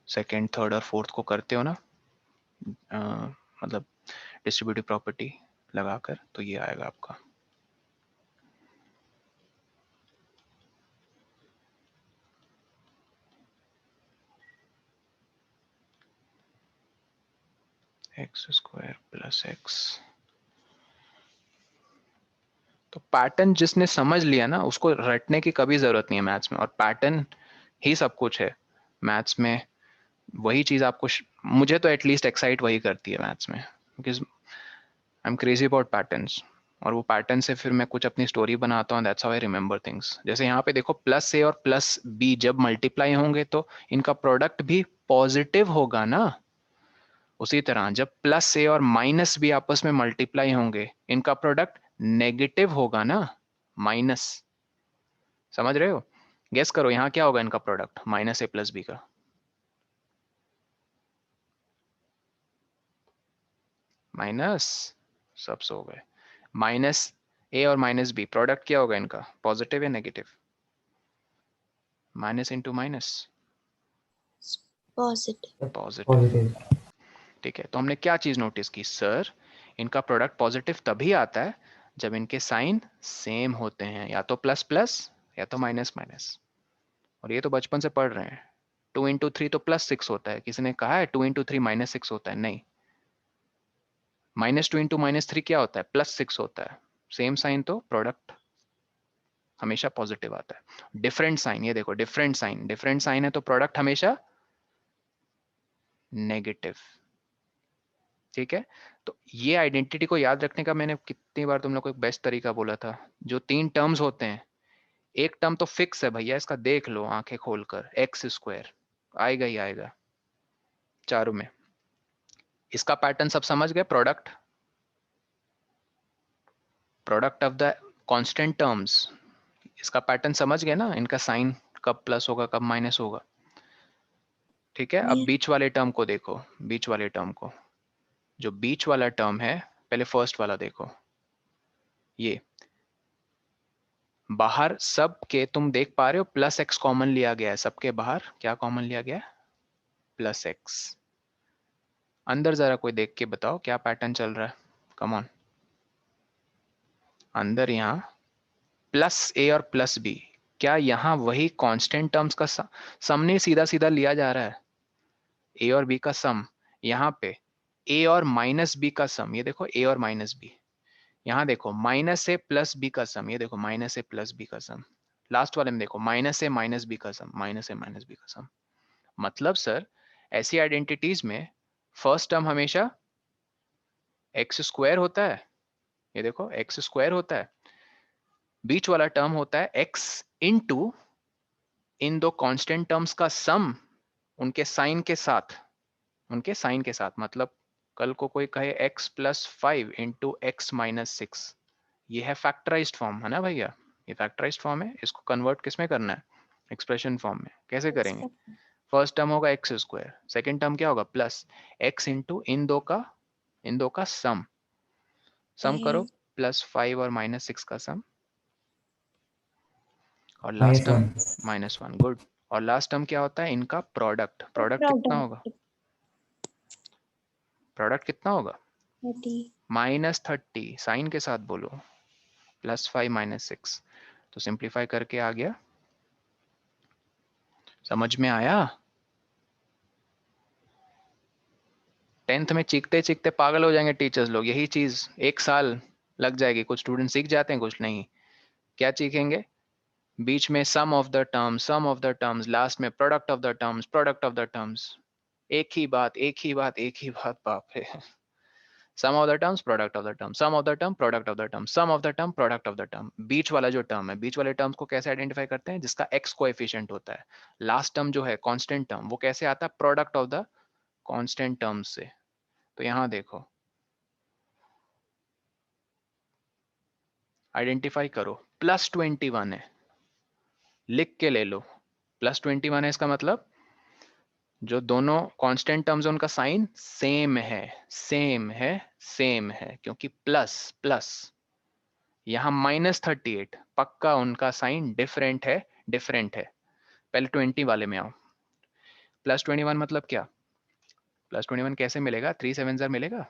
सेकेंड थर्ड और फोर्थ को करते हो ना, मतलब डिस्ट्रीब्यूटिव प्रॉपर्टी लगाकर, तो ये आएगा आपका एक्स स्क्वायर प्लस एक्स। तो पैटर्न जिसने समझ लिया ना उसको रटने की कभी जरूरत नहीं है मैथ्स में, और पैटर्न ही सब कुछ है मैथ्स में। वही चीज आपको मुझे तो एटलीस्ट एक्साइट वही करती है मैथ्स में, because I am crazy about patterns, और वो पैटर्न से फिर मैं कुछ अपनी स्टोरी बनाता हूँ, that's how I remember things. जैसे यहाँ पे देखो प्लस ए और प्लस बी जब मल्टीप्लाई होंगे तो इनका प्रोडक्ट भी पॉजिटिव होगा ना। उसी तरह जब प्लस ए और माइनस बी आपस में मल्टीप्लाई होंगे इनका प्रोडक्ट नेगेटिव होगा ना, माइनस। समझ रहे हो, गेस करो यहाँ क्या होगा इनका प्रोडक्ट माइनस ए प्लस बी का, माइनस, सब सो गए। माइनस ए और माइनस बी प्रोडक्ट क्या होगा इनका, पॉजिटिव या negative, minus into minus positive. Positive. Positive. ठीक है, तो हमने क्या चीज नोटिस की सर, इनका प्रोडक्ट पॉजिटिव तभी आता है जब इनके साइन सेम होते हैं, या तो प्लस प्लस या तो माइनस माइनस। और ये तो बचपन से पढ़ रहे हैं, 2 into 3 तो +6 होता है, किसी ने कहा है 2 into 3 -6 होता है, नहीं। -2 into -3 क्या होता है, +6 होता है। सेम साइन तो प्रोडक्ट हमेशा पॉजिटिव आता है। डिफरेंट साइन, ये देखो डिफरेंट साइन, डिफरेंट साइन है तो प्रोडक्ट हमेशा नेगेटिव। ठीक है, तो ये आइडेंटिटी को याद रखने का मैंने कितनी बार तुम लोग को एक बेस्ट तरीका बोला था, जो 3 टर्म्स होते हैं, एक टर्म तो फिक्स है भैया, इसका देख लो आंखें खोलकर, एक्स स्क्वायर आएगा ही आएगा चारों में। इसका पैटर्न सब समझ गए, product, product of the constant terms, इसका पैटर्न समझ गए ना, इनका साइन कब प्लस होगा कब माइनस होगा। ठीक है, अब बीच वाले टर्म को देखो, बीच वाले टर्म को, जो बीच वाला टर्म है, पहले फर्स्ट वाला देखो, ये बाहर सब के तुम देख पा रहे हो प्लस एक्स कॉमन लिया गया है, सबके बाहर क्या कॉमन लिया गया है, प्लस एक्स। अंदर जरा कोई देख के बताओ क्या पैटर्न चल रहा है, कम ऑन। अंदर यहाँ प्लस ए और प्लस बी, क्या यहाँ वही कांस्टेंट टर्म्स का सम नहीं सीधा सीधा लिया जा रहा है, ए और बी का सम, यहाँ पे ए और माइनस बी का सम, ये देखो ए और माइनस बी, यहाँ देखो माइनस ए प्लस बी का सम, ये देखो माइनस ए प्लस बी का सम, लास्ट वाले में देखो माइनस ए माइनस बी का सम, माइनस ए माइनस बी का सम। मतलब सर ऐसी आइडेंटिटीज में फर्स्ट टर्म हमेशा एक्स स्क्वायर होता है, ये देखो एक्स स्क्वायर होता है, बीच वाला टर्म होता है एक्स इंटू इन दो कांस्टेंट टर्म्स का सम उनके साइन के साथ, उनके साइन के साथ। मतलब कल को कोई कहे x plus 5 into x minus 6, ये है फैक्टराइज्ड फॉर्म, है ना भैया, ये फैक्टराइज्ड फॉर्म है। इसको कन्वर्ट किस में करना है, एक्सप्रेशन फॉर्म में। कैसे करेंगे, फर्स्ट टर्म होगा एक्स स्क्वायर, सेकेंड टर्म क्या होगा प्लस एक्स इंटू इन दो का सम, सम करो प्लस 5 और माइनस 6 का सम, और लास्ट टर्म -1, गुड। और लास्ट टर्म क्या होता है, इनका प्रोडक्ट, प्रोडक्ट कितना होगा, प्रोडक्ट कितना होगा -30, साइन के साथ बोलो, +5 -6, तो सिंप्लीफाई करके आ गया, समझ में आया। 10th में चीखते चीखते पागल हो जाएंगे टीचर्स लोग, यही चीज 1 साल लग जाएगी, कुछ स्टूडेंट सीख जाते हैं कुछ नहीं। क्या चीखेंगे, बीच में sum of the terms, sum of the terms, last में product of the terms, product of the terms, एक ही बात एक ही बात एक ही बात, बाप रे। Sum of the terms, product of the term, sum of the term, product of the term, sum of the term, product of the term. बीच वाला जो टर्म है, बीच वाले टर्म्स को कैसे आइडेंटिफाई करते हैं, जिसका एक्स कोएफिशिएंट होता है। लास्ट टर्म जो है कांस्टेंट टर्म, वो कैसे आता है, product of the constant terms से। तो यहां देखो, आइडेंटिफाई करो, +21 है, लिख के ले लो, +21 है, इसका मतलब जो दोनों कांस्टेंट टर्म्स है उनका साइन सेम है, सेम है, सेम है, क्योंकि प्लस प्लस। यहाँ -38, पक्का उनका साइन डिफरेंट है, डिफरेंट है। पहले 20 वाले में आओ, +21 मतलब क्या, +21 कैसे मिलेगा, 3 7 ज़र मिलेगा,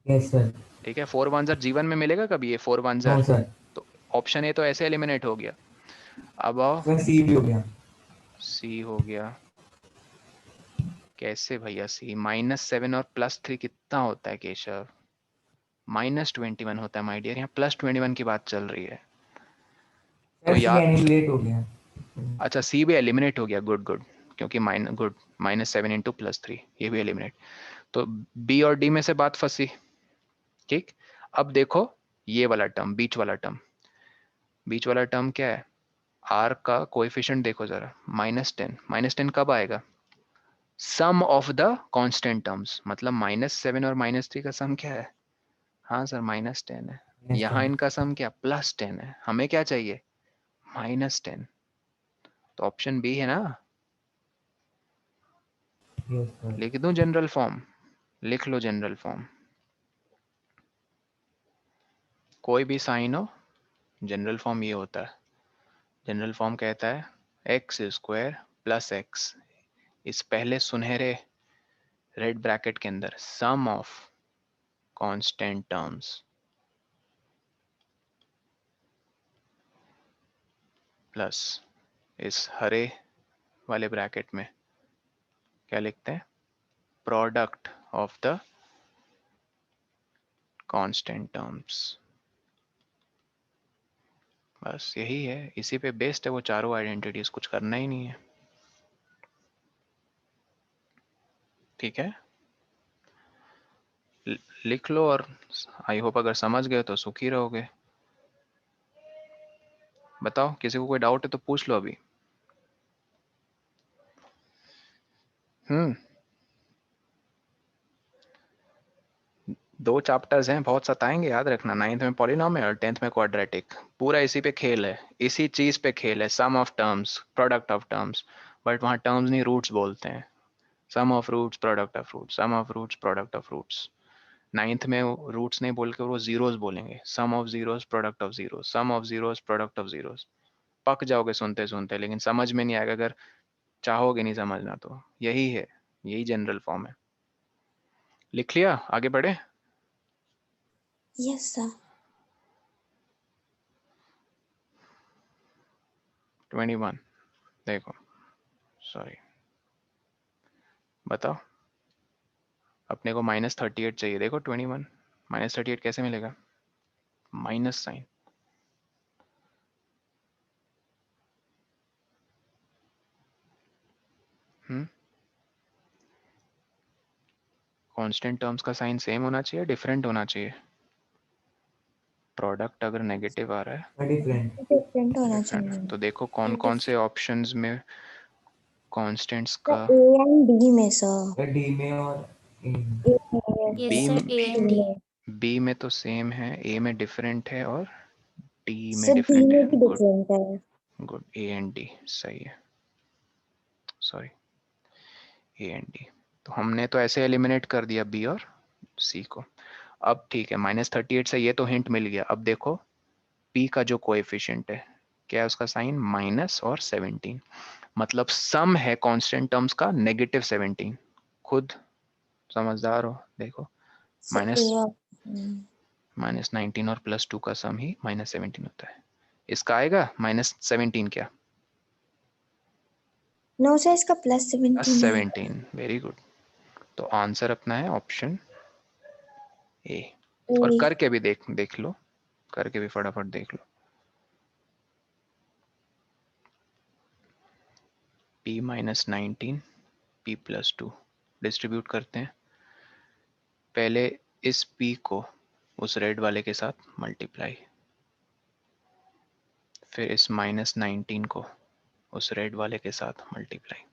यस सर। ठीक है। 4 1 ज़र जीवन में मिलेगा कभी, ये 4 1 ज़र, नो सर। तो ऑप्शन ए तो ऐसे एलिमिनेट हो गया। अब आओ, सर सी भी हो गया। सी हो गया, कैसे भैया सी, -7 और +3 कितना होता है केशव, -21 होता है माय डियर, यहाँ +21 की बात चल रही है। तो सर सी यार, एनिलेट हो गया। अच्छा सी भी एलिमिनेट हो गया, गुड गुड, क्योंकि गुड, -7 इंटू +3, ये भी एलिमिनेट। तो बी और डी में से बात फंसी, ठीक। अब देखो ये वाला टर्म, बीच वाला टर्म, बीच वाला टर्म क्या है, आर का कोएफिशिएंट देखो जरा, -10, -10 कब आएगा, सम ऑफ द कांस्टेंट टर्म्स, मतलब -7 और -3 का सम क्या है, हाँ सर -10 है। यहाँ इनका सम क्या, +10 है, हमें क्या चाहिए, -10, तो ऑप्शन बी है ना। Yes sir. लिख दूं जनरल फॉर्म, लिख लो जनरल फॉर्म, कोई भी साइन हो, जनरल फॉर्म ये होता है। जनरल फॉर्म कहता है एक्स स्क्वायर प्लस एक्स, इस पहले सुनहरे रेड ब्रैकेट के अंदर सम ऑफ कांस्टेंट टर्म्स प्लस इस हरे वाले ब्रैकेट में क्या लिखते हैं, product of the constant terms. बस यही है, इसी पे बेस्ड है वो चारों आइडेंटिटीज, कुछ करना ही नहीं है, ठीक है। लिख लो, और आई होप अगर समझ गए तो सुखी रहोगे। बताओ, किसी को कोई डाउट है तो पूछ लो अभी। हम्म, 2 चैप्टर्स हैं, बहुत सताएंगे, याद रखना। 9th में पॉलिनोमियल और 10th में क्वाड्रेटिक, पूरा इसी पे खेल है, इसी चीज पे खेल है, sum of terms, product of terms, but वहाँ टर्म्स नहीं, रूट्स बोलते हैं, sum of roots, product of roots, sum of roots, product of roots. 9th में रूट्स नहीं बोल के वो जीरोस बोलेंगे, sum of zeros, product of zeros, sum of zeros, product of zeros. पक जाओगे सुनते सुनते, लेकिन समझ में नहीं आएगा अगर चाहोगे नहीं समझना तो। यही है, यही जनरल फॉर्म है। लिख लिया, आगे बढ़े। Yes sir. 21 देखो, सॉरी, बताओ, अपने को -38 चाहिए, देखो 21 -38 कैसे मिलेगा, माइनस साइन, कांस्टेंट टर्म्स का साइन सेम होना चाहिए, डिफरेंट होना चाहिए, प्रोडक्ट अगर नेगेटिव आ रहा है डिफरेंट। डिफरेंट होना डिफरेंट, चाहिए। तो देखो कौन कौन से ऑप्शंस में कांस्टेंट्स सर का ए एंड डी में सर। सर डी में और ए में। Yes B sir, A and D. B में तो सेम है, ए में डिफरेंट है और डी में सर डी डिफरेंट में है। भी गुड डिफरेंट है। गुड, ए एंड डी सही है, सॉरी ए एंड डी। तो हमने तो ऐसे एलिमिनेट कर दिया बी और सी को। अब ठीक है, -38 से ये तो हिंट मिल गया। अब देखो पी का जो कोएफिशिएंट है, क्या है उसका साइन, माइनस और 17, मतलब सम है कांस्टेंट टर्म्स का -17। खुद समझदार हो, देखो सर ए माइनस और -19 और +2 का सम ही -17 होता है। इसका आएगा -17 क्या, नो सर, इसका +17 है। +17, वेरी गुड। तो आंसर अपना है ऑप्शन ए। और ए। करके भी देख लो, करके भी फटाफट देख लो। p -19 p +2 डिस्ट्रीब्यूट करते हैं। पहले इस p को उस रेड वाले के साथ मल्टीप्लाई, फिर इस -19 को उस रेड वाले के साथ multiply,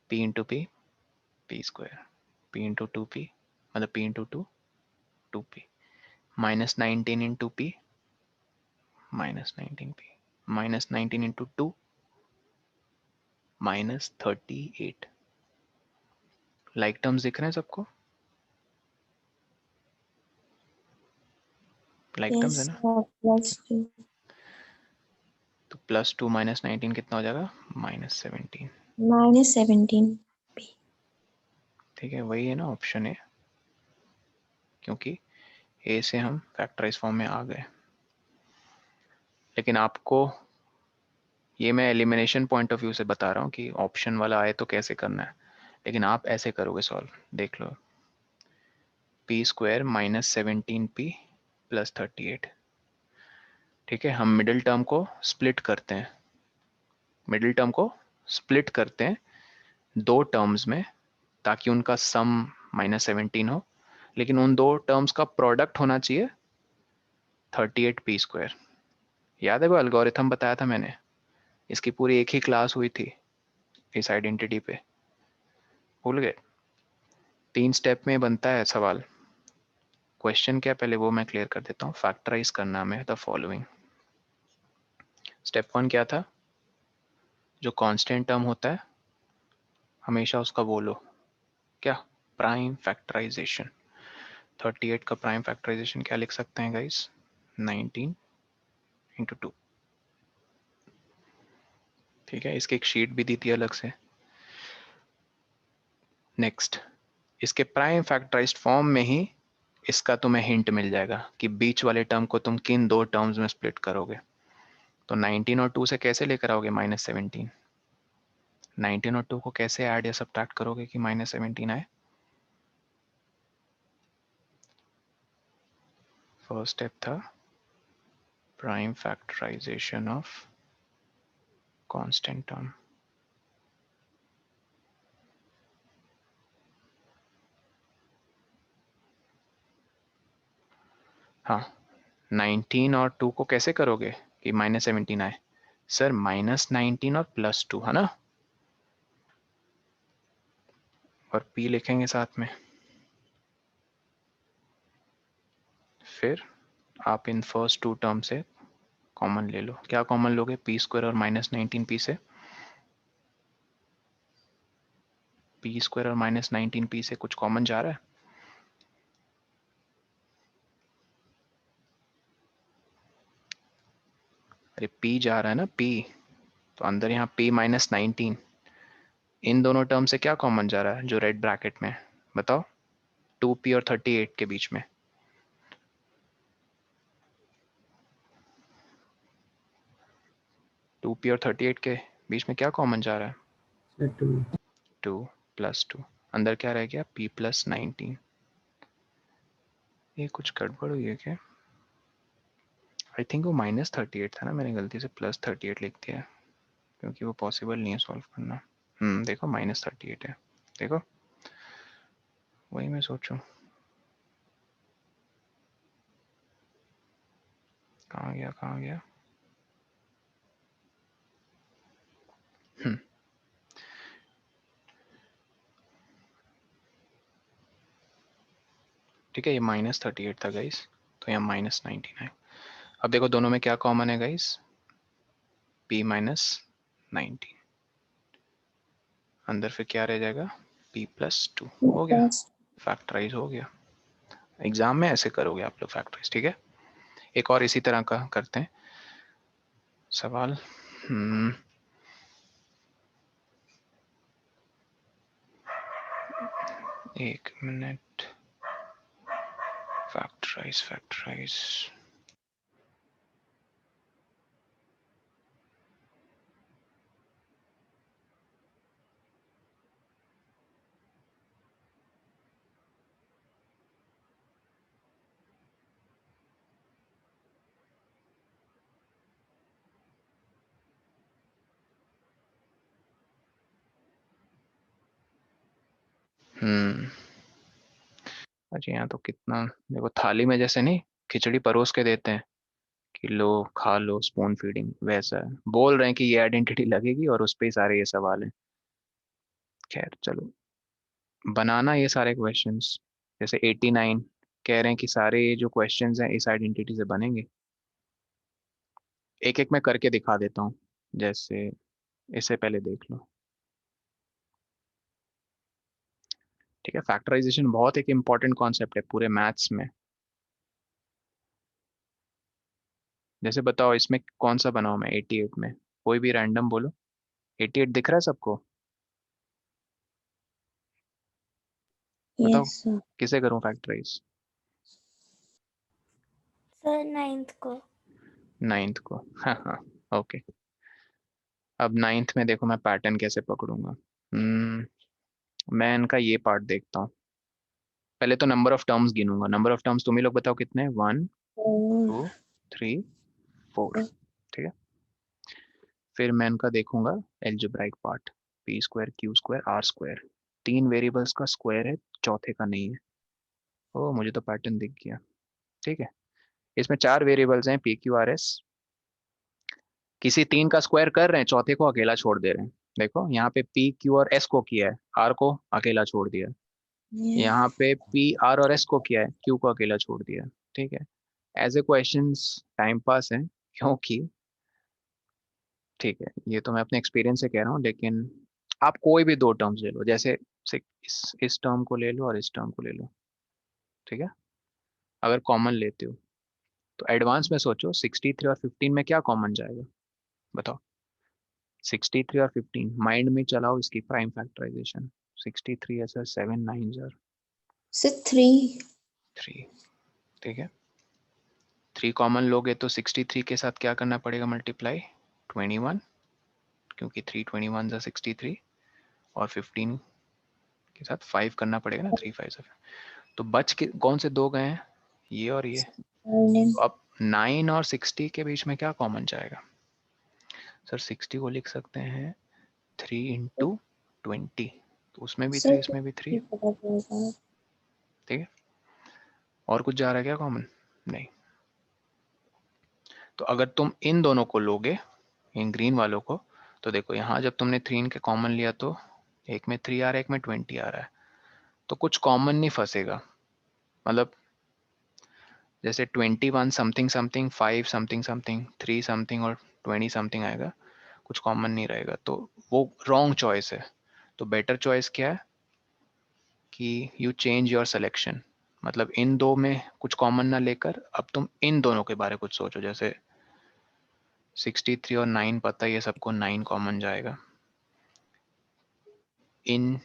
p into P P square, p into 2p मतलब p into 2 2p, -19 into p -19p, -19 into 2 -38। Like terms दिख रहे हैं सबको, लाइक टर्म्स है यस ना। सर, +2। तो +2 -19 कितना हो जाएगा, -17। -17। ठीक है, वही है ना ऑप्शन ए, क्योंकि ए से हम फैक्टराइज फॉर्म में आ गए। लेकिन आपको ये मैं एलिमिनेशन पॉइंट ऑफ व्यू से बता रहा हूँ कि ऑप्शन वाला आए तो कैसे करना है, लेकिन आप ऐसे करोगे सॉल्व, देख लो। p² -17p + 38। ठीक है, हम मिडिल टर्म को स्प्लिट करते हैं, मिडिल टर्म को स्प्लिट करते हैं दो टर्म्स में, ताकि उनका सम -17 हो, लेकिन उन दो टर्म्स का प्रोडक्ट होना चाहिए 38p²। याद है वो एल्गोरिथम बताया था मैंने, इसकी पूरी एक ही क्लास हुई थी इस आइडेंटिटी पे, भूल गए। 3 स्टेप में बनता है सवाल। क्वेश्चन क्या पहले वो मैं क्लियर कर देता हूँ। फैक्टराइज करना में द फॉलोइंग। स्टेप 1 क्या था, जो कांस्टेंट टर्म होता है हमेशा उसका बोलो क्या, प्राइम फैक्टराइजेशन। 38 का प्राइम फैक्टराइजेशन क्या लिख सकते हैं गाइस, 19 इंटू 2। ठीक है, इसकी एक शीट भी दी थी अलग से। नेक्स्ट, इसके प्राइम फैक्टराइज्ड फॉर्म में ही इसका तुम्हें हिंट मिल जाएगा कि बीच वाले टर्म को तुम किन दो टर्म्स में स्प्लिट करोगे। तो 19 और 2 से कैसे लेकर आओगे -17, 19 और 2 को कैसे ऐड या सब्ट्रैक्ट करोगे कि -17 आए। फर्स्ट स्टेप था prime factorisation of constant term. हाँ, 19 और 2 को कैसे करोगे कि -17 आए, सर -19 और +2 है ना, और p लिखेंगे साथ में। फिर आप इन फर्स्ट 2 टर्म से कॉमन ले लो। क्या कॉमन लोगे, p² और -19p से, p² और -19p से कुछ कॉमन जा रहा है। अरे p जा रहा है ना, p, तो अंदर यहाँ p -19, इन दोनों टर्म से क्या कॉमन जा रहा है जो रेड ब्रैकेट में, बताओ। 2p और 38 के बीच में, 2p और 38 के बीच में क्या कॉमन जा रहा है, 2 + 2, अंदर क्या रह गया, p + 19। ये कुछ गड़बड़ हुई है क्या, आई थिंक वो -38 था ना, मैंने गलती से +38 लिख दिया है, क्योंकि वो पॉसिबल नहीं है सॉल्व करना। देखो -38 है, देखो वही मैं सोचूं। कहाँ गया? ठीक है, ये -38 था गाइस, तो यहाँ -99। अब देखो दोनों में क्या कॉमन है गाइस, p -19, अंदर फिर क्या रह जाएगा, p + 2। हो गया, Plus फैक्टराइज हो गया। एग्जाम में ऐसे करोगे आप लोग फैक्टराइज। ठीक है, एक और इसी तरह का करते हैं सवाल। एक मिनट, फैक्टराइज। अच्छा, यहाँ तो कितना देखो, थाली में जैसे नहीं खिचड़ी परोस के देते हैं कि लो खा लो, स्पून फीडिंग, वैसा है। बोल रहे हैं कि ये आइडेंटिटी लगेगी और उस पे ही सारे ये सवाल हैं। खैर चलो, बनाना ये सारे क्वेश्चंस, जैसे 89 कह रहे हैं कि सारे ये जो क्वेश्चंस हैं इस आइडेंटिटी से बनेंगे। एक एक मैं करके दिखा देता हूँ, जैसे इससे पहले देख लो। ठीक है, फैक्टराइजेशन बहुत एक इंपॉर्टेंट कॉन्सेप्ट है पूरे मैथ्स में। जैसे बताओ इसमें कौन सा बनाऊं मैं 88 में, कोई भी रैंडम बोलो। 88 दिख रहा है सबको? बताओ yes sir. किसे करूं फैक्टराइज? सर 9th को। 9th को। हाँ हाँ, ओके। अब 9th में देखो मैं पैटर्न कैसे पकड़ूंगा। मैं इनका ये पार्ट देखता हूँ। पहले तो नंबर ऑफ टर्म्स गिनूंगा। नंबर ऑफ टर्म्स तुम ही लोग बताओ कितने हैं। 1 2 3 4। ठीक है, फिर मैं इनका देखूंगा algebraic part, p² q² r²। 3 variables का स्क्वायर है, चौथे का नहीं है। ओ, मुझे तो पैटर्न दिख गया। ठीक है, इसमें 4 वेरिएबल्स हैं, p q r s। किसी 3 का स्क्वायर कर रहे हैं, चौथे को अकेला छोड़ दे रहे हैं। देखो यहाँ पे p q और s को किया है, r को अकेला छोड़ दिया। Yeah. यहाँ पे p r और s को किया है, q को अकेला छोड़ दिया। ठीक है, as a questions time pass है, क्योंकि ठीक है, ये तो मैं अपने एक्सपीरियंस से कह रहा हूँ, लेकिन आप कोई भी 2 टर्म्स ले लो, जैसे इस टर्म को ले लो और इस टर्म को ले लो। ठीक है, अगर कॉमन लेते हो तो एडवांस में सोचो, 63 और 15 में क्या कॉमन जाएगा बताओ। 63 और 15 माइंड में चलाओ, इसकी प्राइम फैक्टराइजेशन। 63 ऐसा 7 9 So 3. 3। ठीक है, 3 कॉमन लोगे तो 63 के साथ क्या करना पड़ेगा, मल्टीप्लाई 21, क्योंकि 3 21 ज़ा 63, और 15 के साथ 5 करना पड़ेगा ना, 3 5 तो बच के कौन से 2 गए हैं, ये और ये। तो अब 9 और 60 के बीच में क्या कॉमन जाएगा सर? 60 को लिख सकते हैं 3 × 20, तो उसमें भी 3 इसमें भी 3। ठीक है, और कुछ जा रहा है क्या कॉमन? नहीं। तो अगर तुम इन दोनों को लोगे, इन ग्रीन वालों को, तो देखो यहाँ जब तुमने 3 के कॉमन लिया तो एक में 3 आ रहा है, एक में 20 आ रहा है, तो कुछ कॉमन नहीं फंसेगा। मतलब जैसे 21 something something, 5 something something, 3 something और 20 समथिंग आएगा, कुछ कॉमन नहीं रहेगा, तो वो रॉन्ग चॉइस है। तो बेटर चॉइस क्या है कि यू चेंज योर सिलेक्शन। मतलब इन दो में कुछ कॉमन ना लेकर अब तुम इन दोनों के बारे में कुछ सोचो। जैसे 63 और 9 पता ही है सबको, 9 कॉमन जाएगा। इन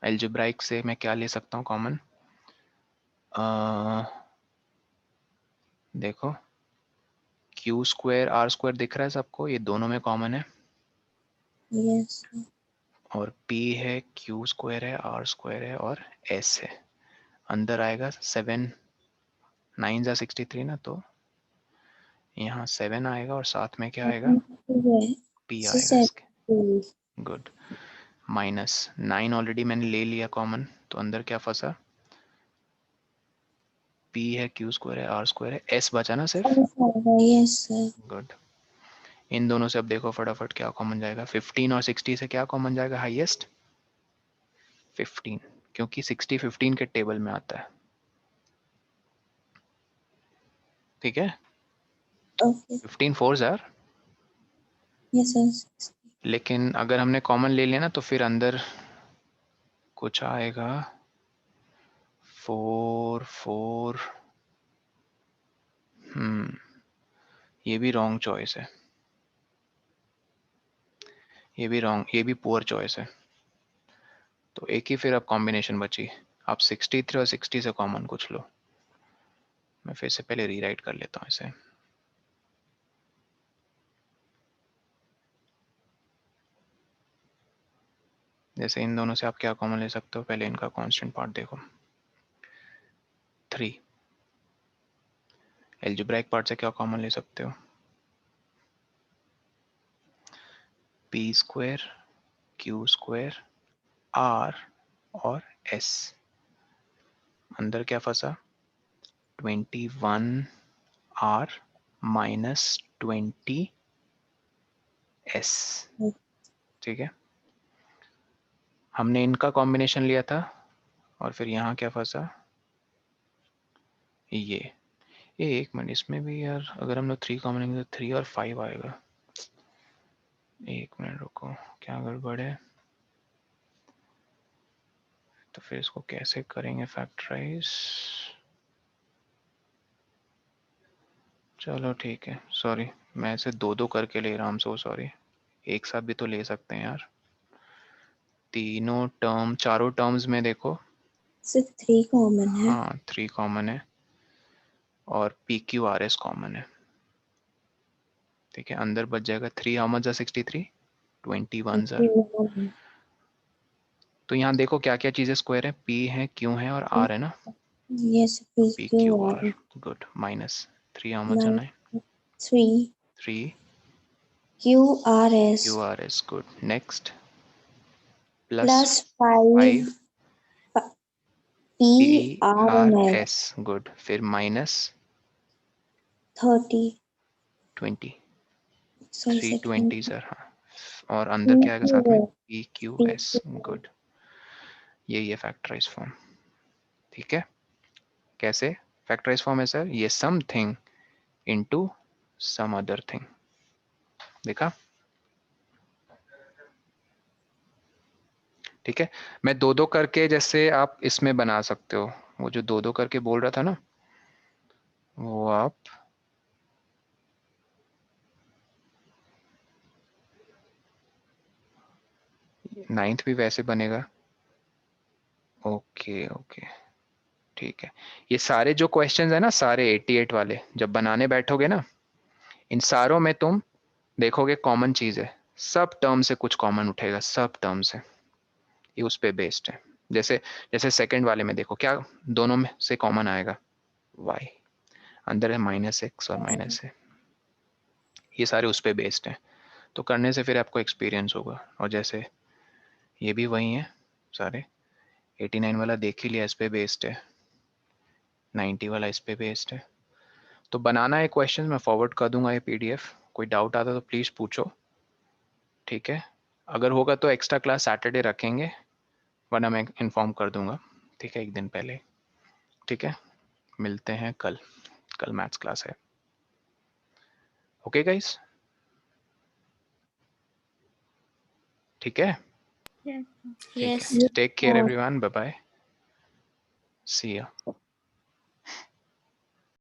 एल्जेब्राइक से मैं क्या ले सकता हूँ कॉमन? देखो q² r² दिख रहा है सबको, ये दोनों में कॉमन है। Yes. और p है, q² है, r² है और s है। अंदर आएगा 7 9 ज़ा 63 ना, तो यहाँ 7 आएगा और साथ में क्या आएगा, p आएगा इसके। गुड। -9 ऑलरेडी मैंने ले लिया कॉमन, तो अंदर क्या फंसा, P है, Q स्क्वायर है, R स्क्वायर है, S बचा ना सिर्फ. Yes, sir. गुड. इन दोनों से अब देखो फटाफट क्या कॉमन जाएगा. 15 और 60 से क्या कॉमन जाएगा हाईएस्ट? 15, क्योंकि 60 15 के टेबल में आता है. ठीक है. Okay. 15 4s are. Yes, sir. लेकिन अगर हमने कॉमन ले लिया ना तो फिर अंदर कुछ आएगा 4 4. ये भी रॉन्ग चॉइस है. ये भी पुअर चॉइस है. तो एक ही फिर अब कॉम्बिनेशन बची. आप 63 और 60 से कॉमन कुछ लो. मैं फिर से पहले रीराइट कर लेता हूँ इसे. जैसे इन दोनों से आप क्या कॉमन ले सकते हो? पहले इनका कांस्टेंट पार्ट देखो. 3. एल्जेब्राइक पार्ट से क्या कॉमन ले सकते हो? P square, Q square, R और S. अंदर क्या फंसा? 21 R माइनस 20 S. ठीक है. हमने इनका कॉम्बिनेशन लिया था और फिर यहाँ क्या फंसा? ये एक मिनट, इसमें भी यार अगर हम लोग 3 कॉमन लेंगे तो 3 और 5 आएगा. एक मिनट रुको, क्या गड़बड़ है? तो फिर इसको कैसे करेंगे फैक्टराइज? चलो ठीक है, सॉरी मैं इसे दो दो करके ले रहा हूँ. So sorry. एक साथ भी तो ले सकते हैं यार. तीनों टर्म, चारों टर्म्स में देखो. सिर्फ 3 कॉमन है. हाँ 3 कॉमन है और PQRS कॉमन है. ठीक है. अंदर बच जाएगा 3. How much 63? 21 सर. तो यहाँ देखो क्या क्या चीजें स्क्वायर है. P है, Q है और R है ना. Yes, PQR. गुड. Minus 3. How much 9? 3 3 QRS QRS. Good. Next. Plus plus 5 PRS PRS. Good. फिर माइनस 30. 20. Sorry, 320 sir. हाँ. और अंदर क्या आएगा साथ में? PQS. गुड. यही है फैक्टराइज फॉर्म. ठीक है. कैसे फैक्टराइज फॉर्म है सर? ये something into some other thing. देखा? ठीक है. मैं दो दो करके जैसे आप इसमें बना सकते हो. वो जो दो दो करके बोल रहा था ना, वो आप नाइन्थ भी वैसे बनेगा. ओके ओके ठीक है. ये सारे जो क्वेश्चंस है ना, सारे 88 वाले, जब बनाने बैठोगे ना, इन सारों में तुम देखोगे कॉमन चीज है. सब टर्म से कुछ कॉमन उठेगा. सब टर्म से. ये उस पे बेस्ड है. जैसे जैसे सेकंड वाले में देखो क्या दोनों में से कॉमन आएगा? y. अंदर है -x और माइनस है. ये सारे उस पे बेस्ड हैं. तो करने से फिर आपको एक्सपीरियंस होगा. और जैसे ये भी वही है सारे. 89 वाला देख ही लिया, इस पे बेस्ड है. 90 वाला इस पे बेस्ड है. तो बनाना है क्वेश्चन, मैं फॉरवर्ड कर दूंगा ये PDF. कोई डाउट आता तो प्लीज़ पूछो. ठीक है. अगर होगा तो एक्स्ट्रा क्लास सैटरडे रखेंगे, वरना मैं इन्फॉर्म कर दूंगा. ठीक है, एक दिन पहले. ठीक है. मिलते हैं कल. कल मैथ्स क्लास है. Okay guys. ठीक है. Yes, sir. ठीक Yes. है. Take care everyone. Bye bye. See you.